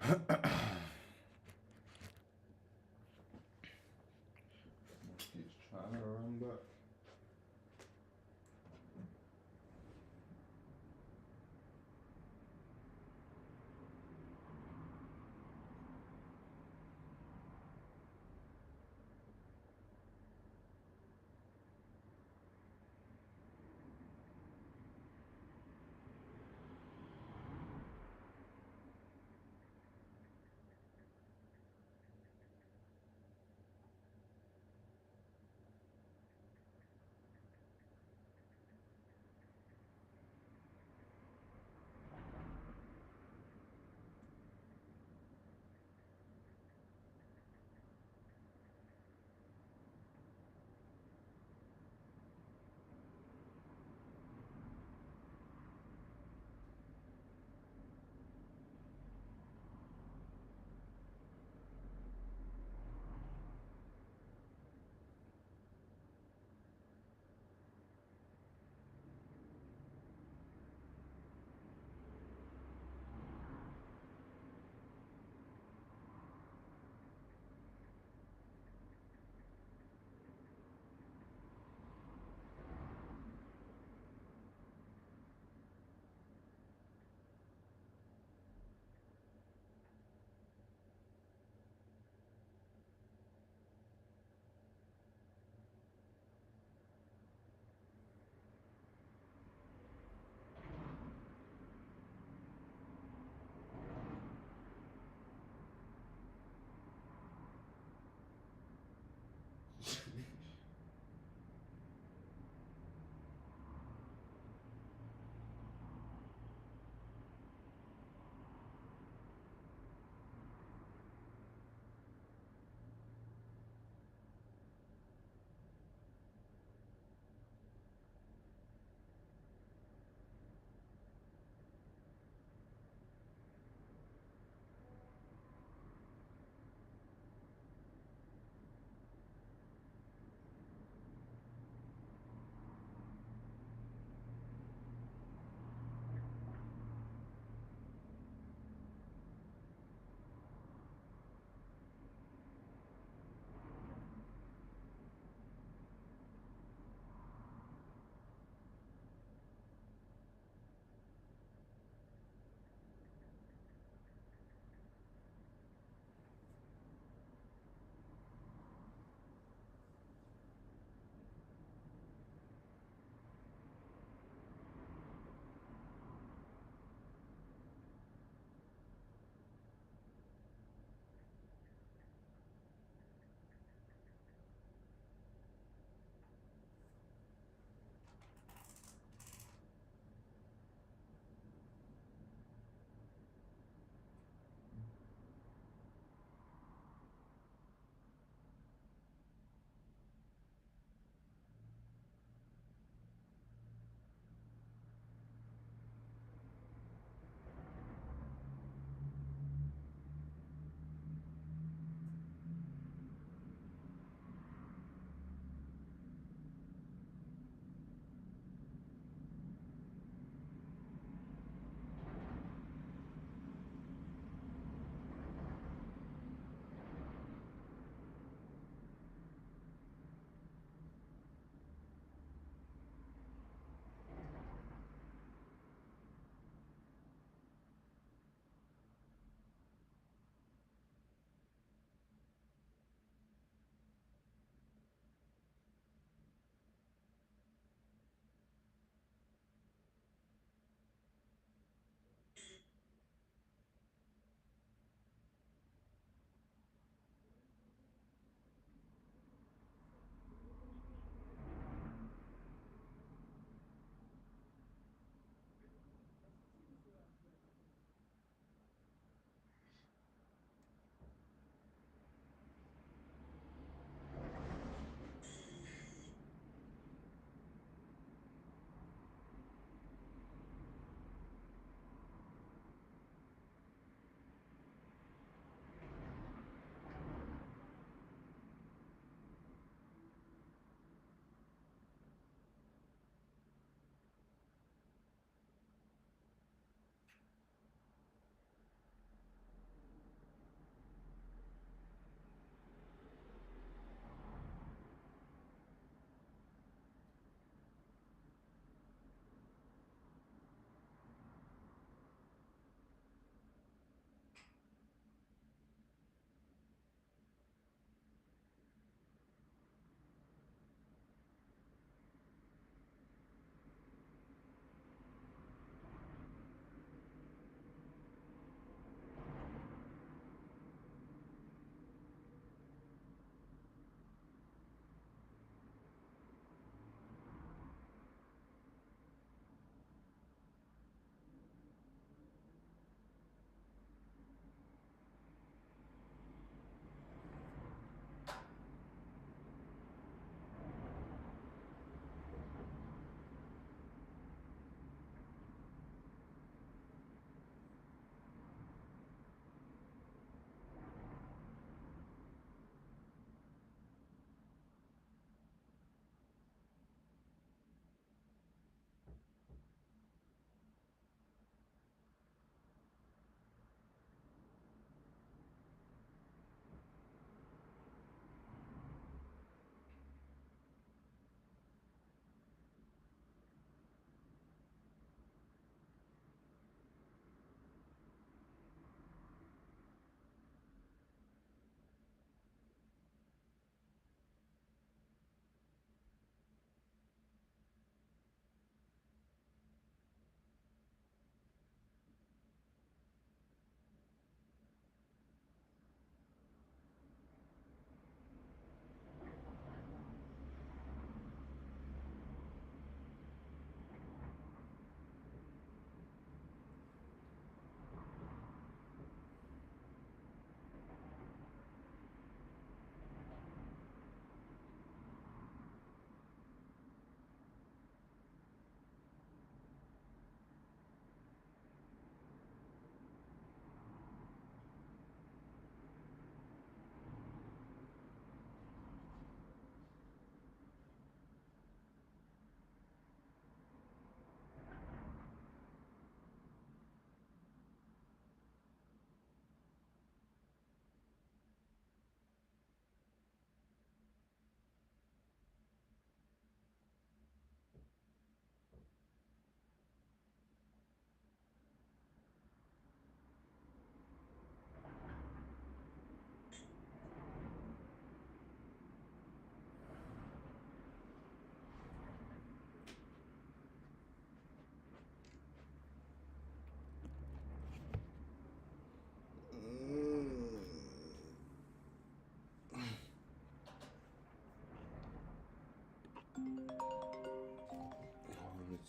C: He's trying to run back.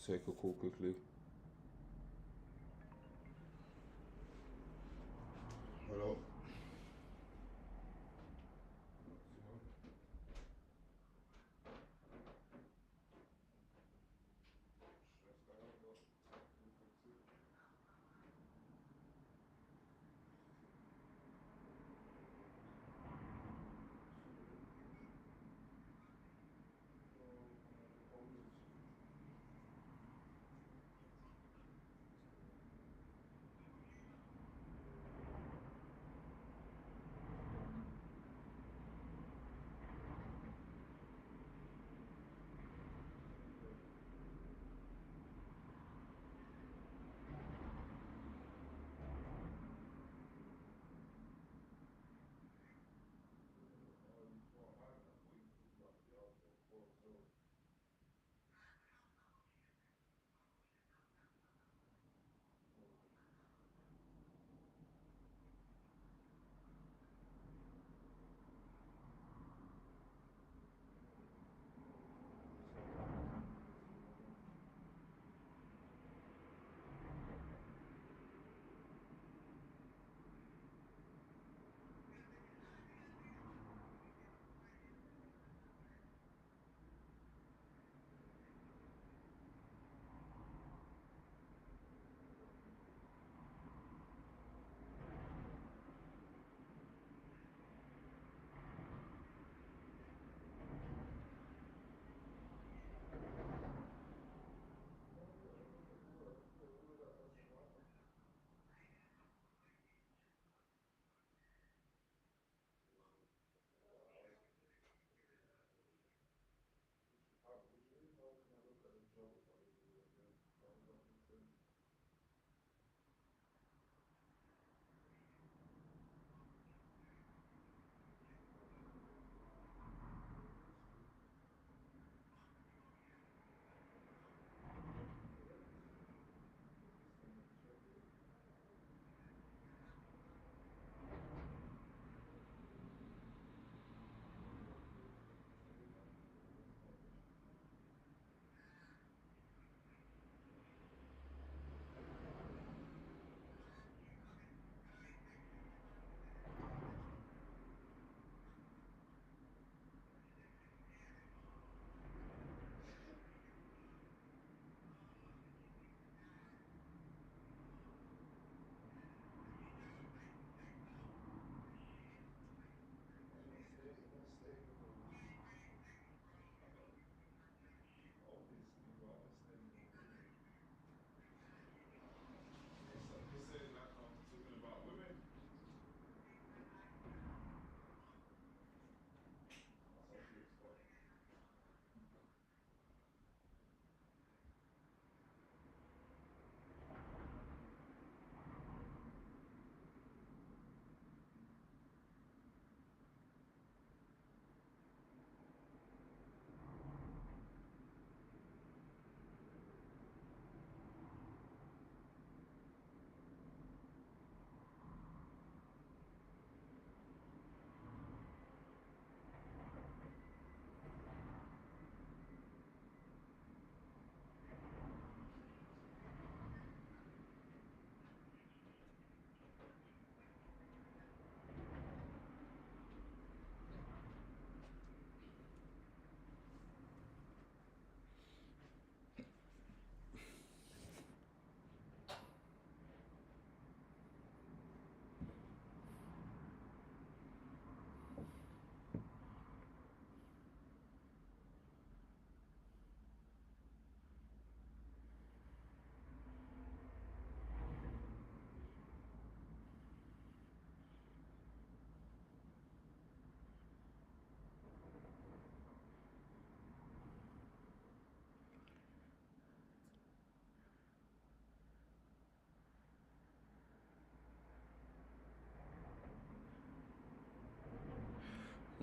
C: take a call quickly. Hello.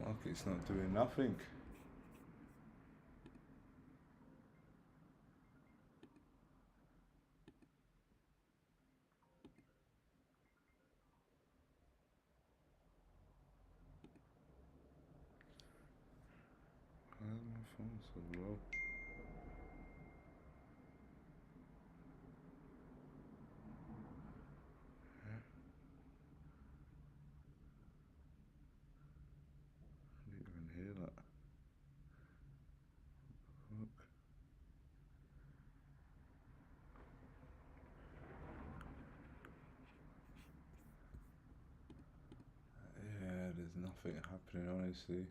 C: Market's not doing nothing. Why is my phone so low? nothing happening, honestly.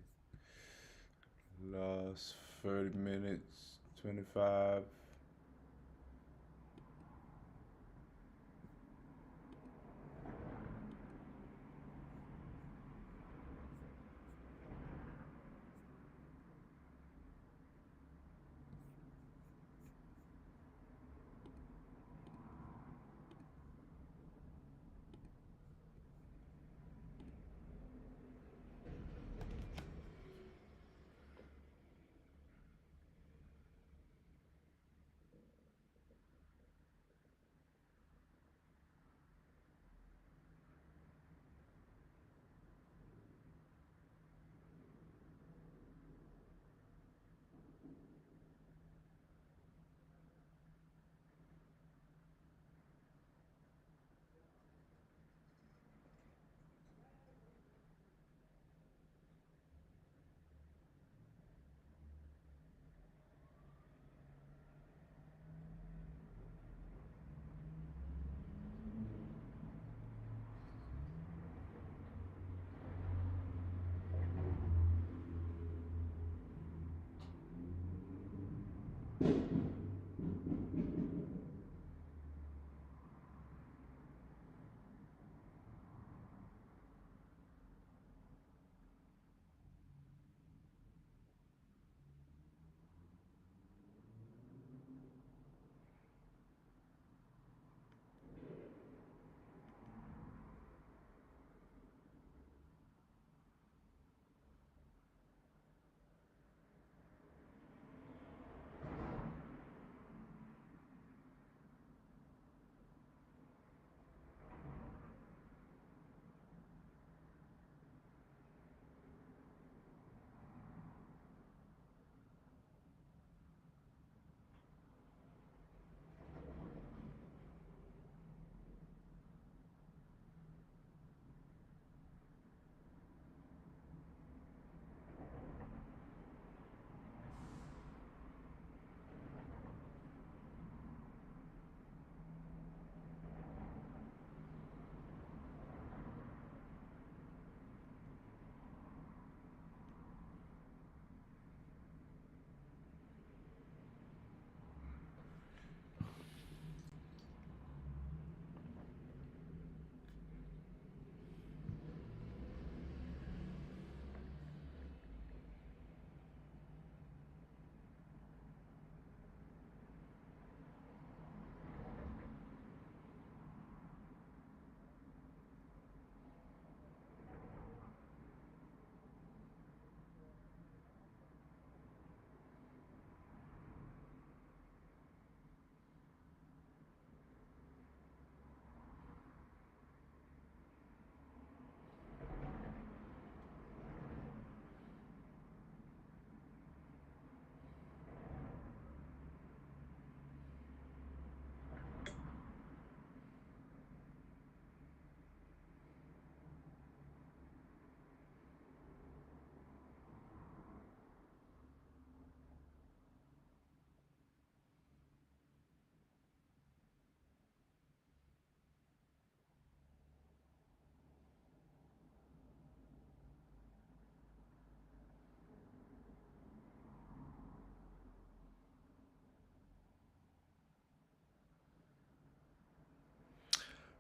C: Last 30 minutes, 25.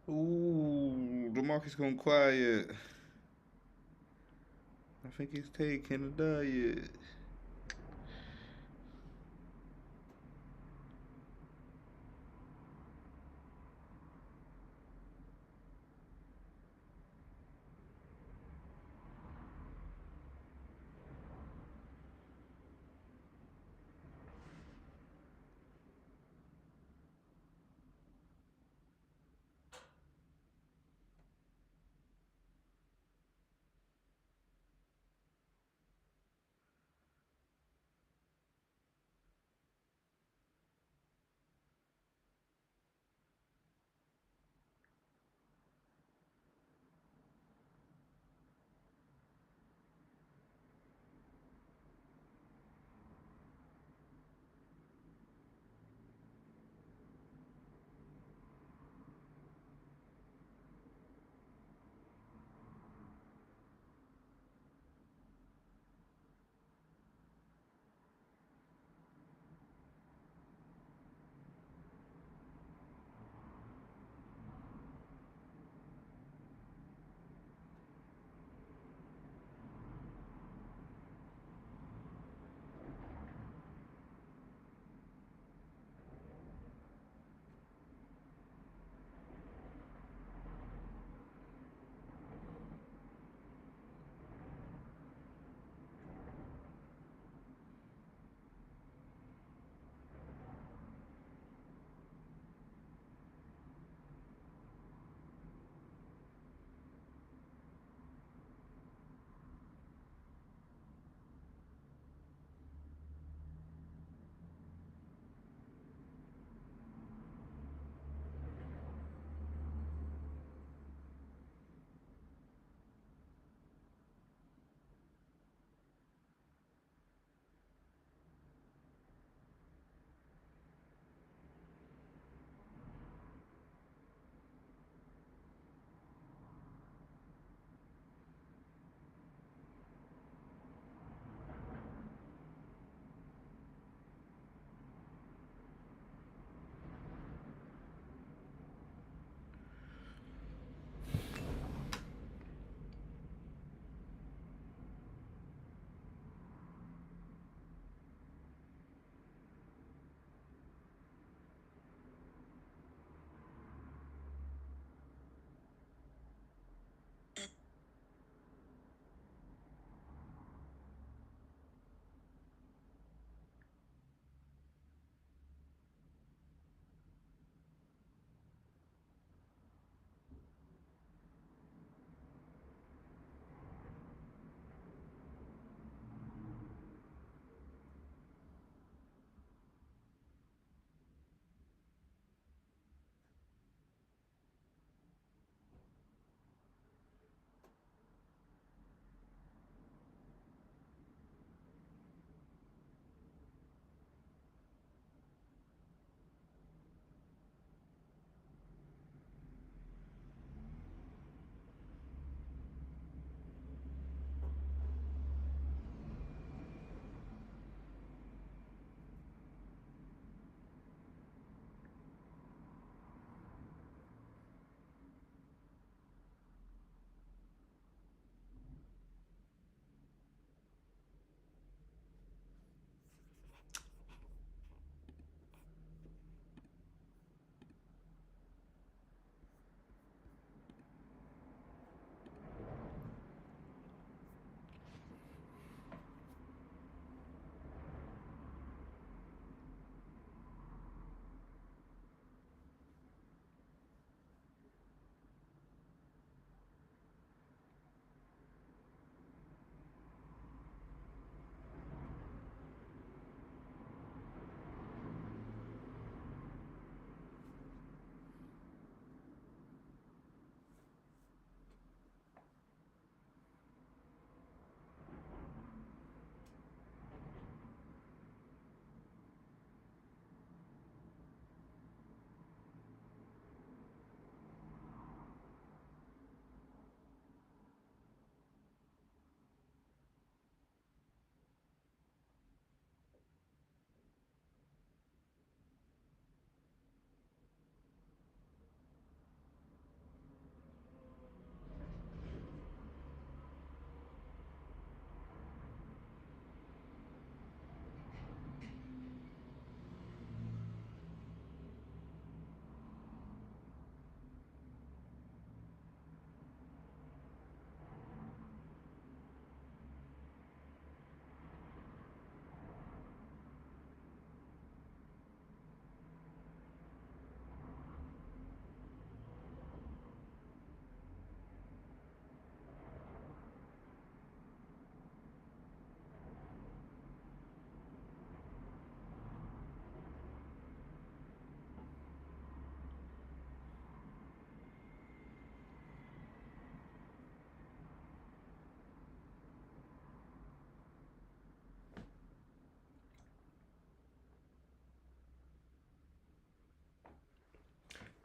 C: Ooh, the market's gone quiet. I think he's taking a diet.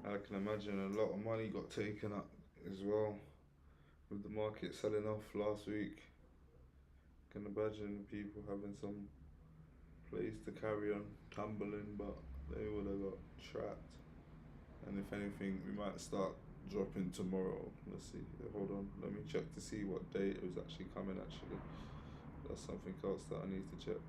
C: I can imagine a lot of money got taken up as well with the market selling off last week. Can imagine people having some place to carry on tumbling, but they would have got trapped. And if anything, we might start dropping tomorrow. Let's see. Hold on. Let me check to see what date it was actually coming. Actually, that's something else that I need to check.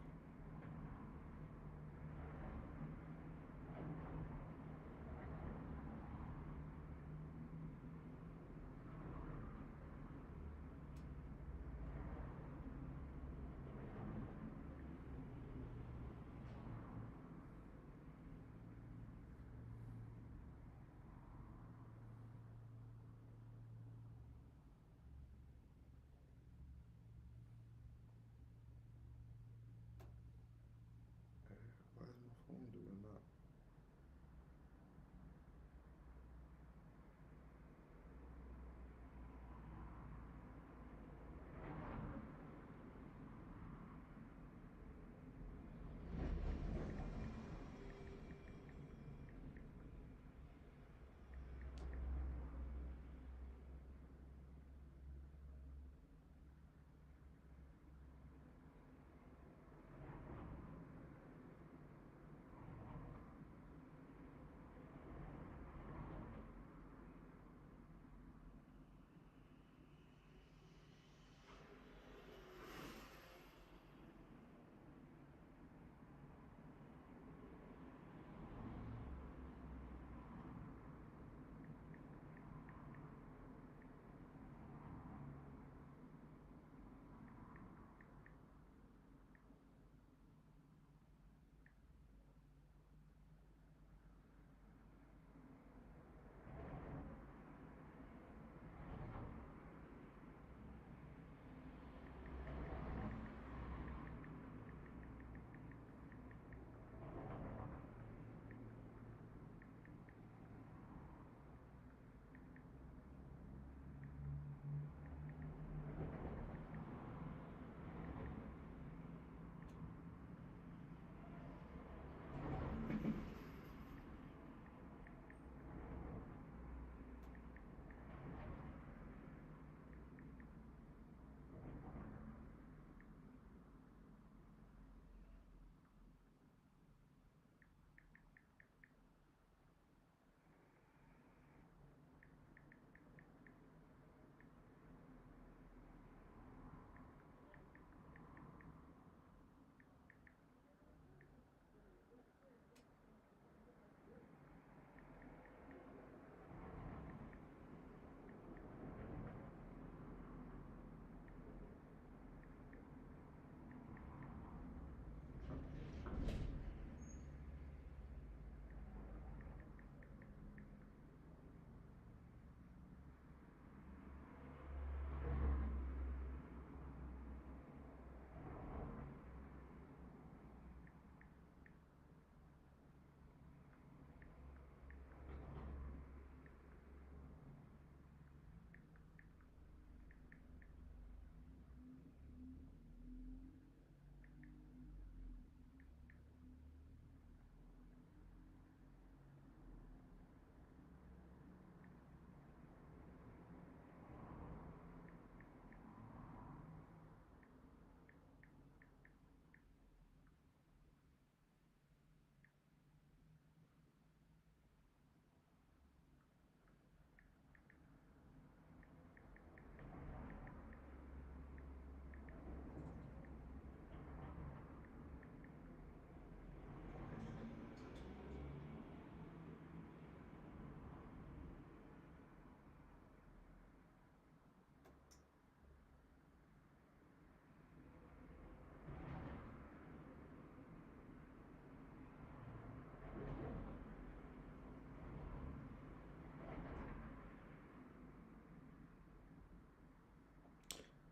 C: Why is my phone doing that?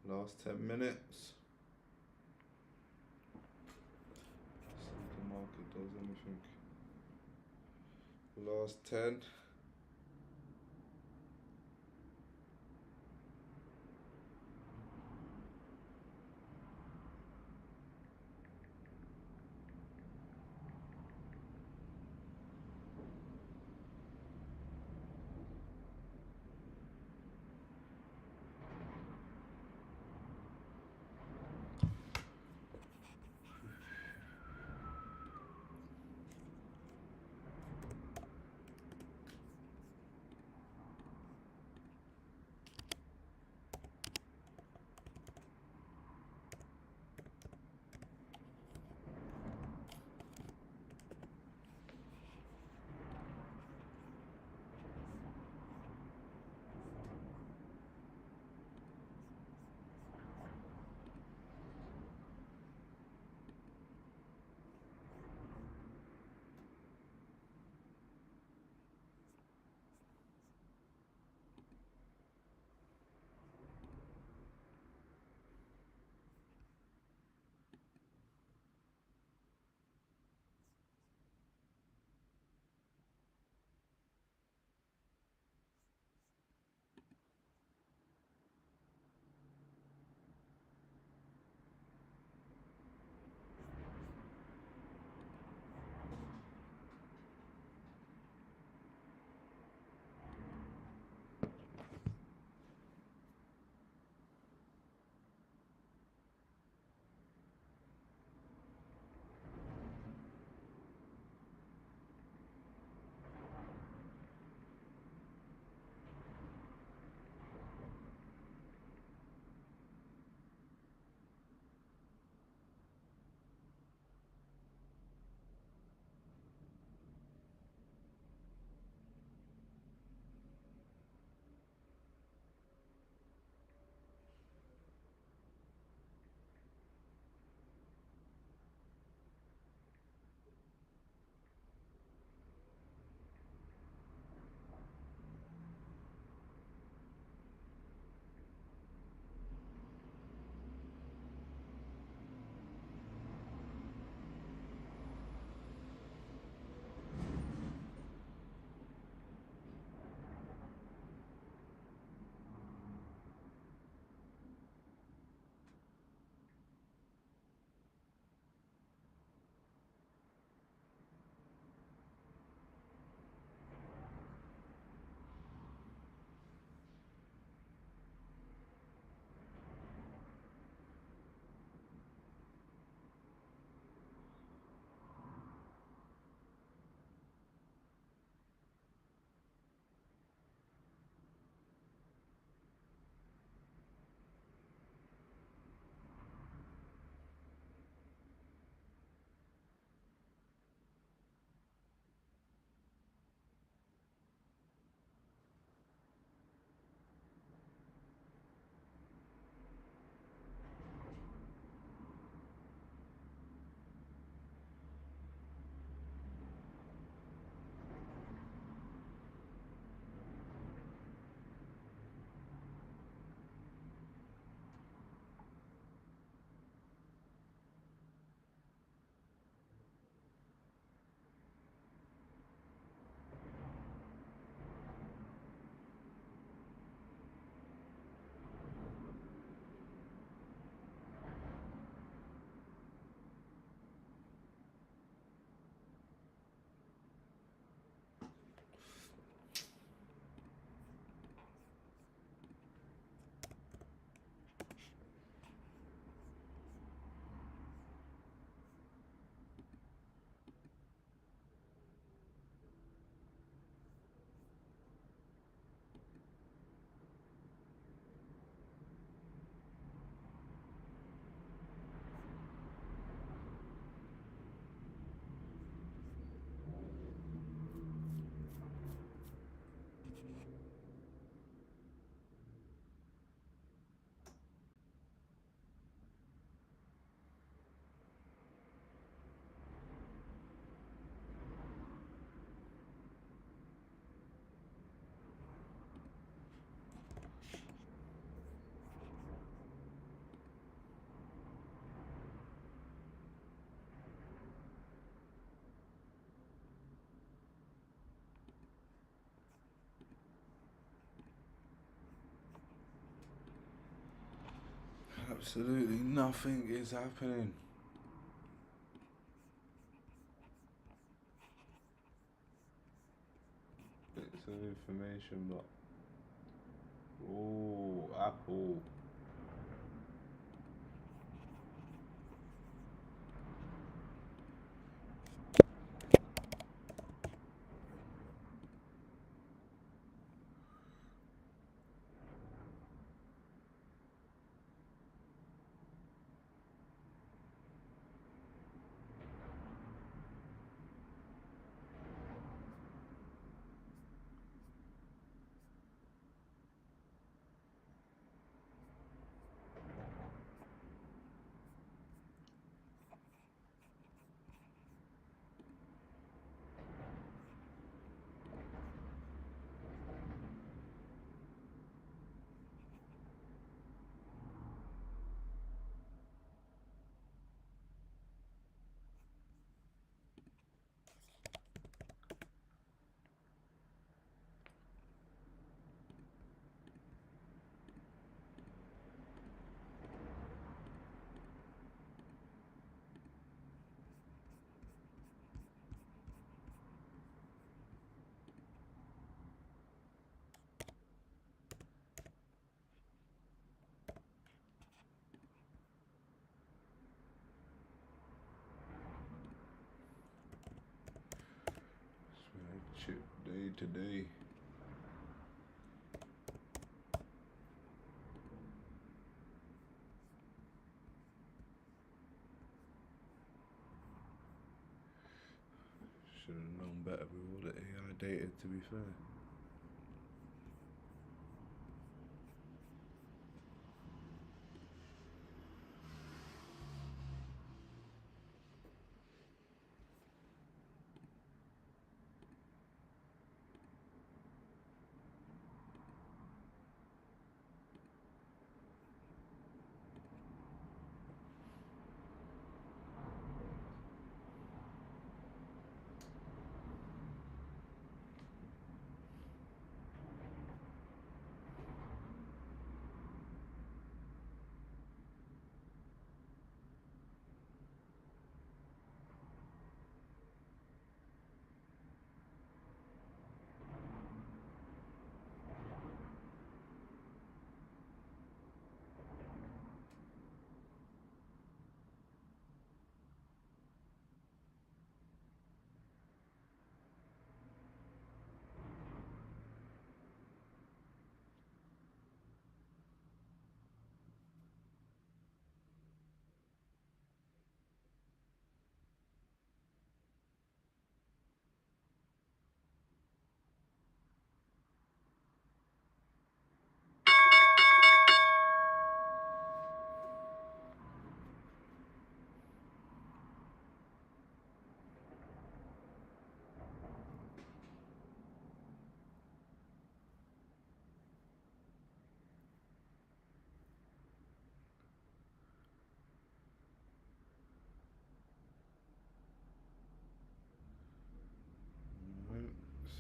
C: Last 10 minutes. See if the market does anything. Last 10. Absolutely nothing is happening. Bits of information, but oh, Apple. Chip day to day. Should have known better with all the AI data, to be fair.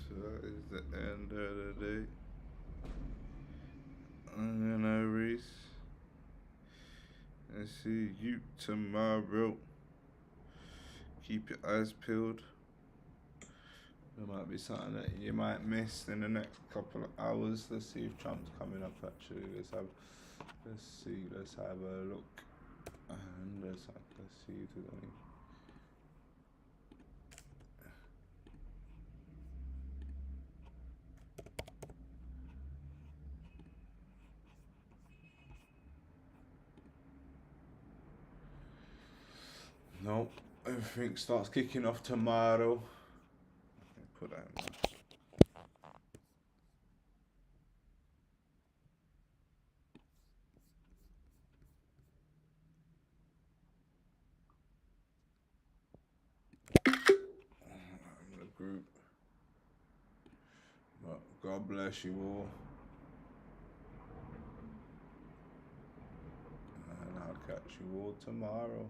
C: So that is the end of the day. I'm gonna Reese. And see you tomorrow. Keep your eyes peeled. There might be something that you might miss in the next couple of hours. Let's see if Trump's coming up actually. Let's have a look. And let's see if there's any. Nope, everything starts kicking off tomorrow. Put that in there. The group. But God bless you all. And I'll catch you all tomorrow.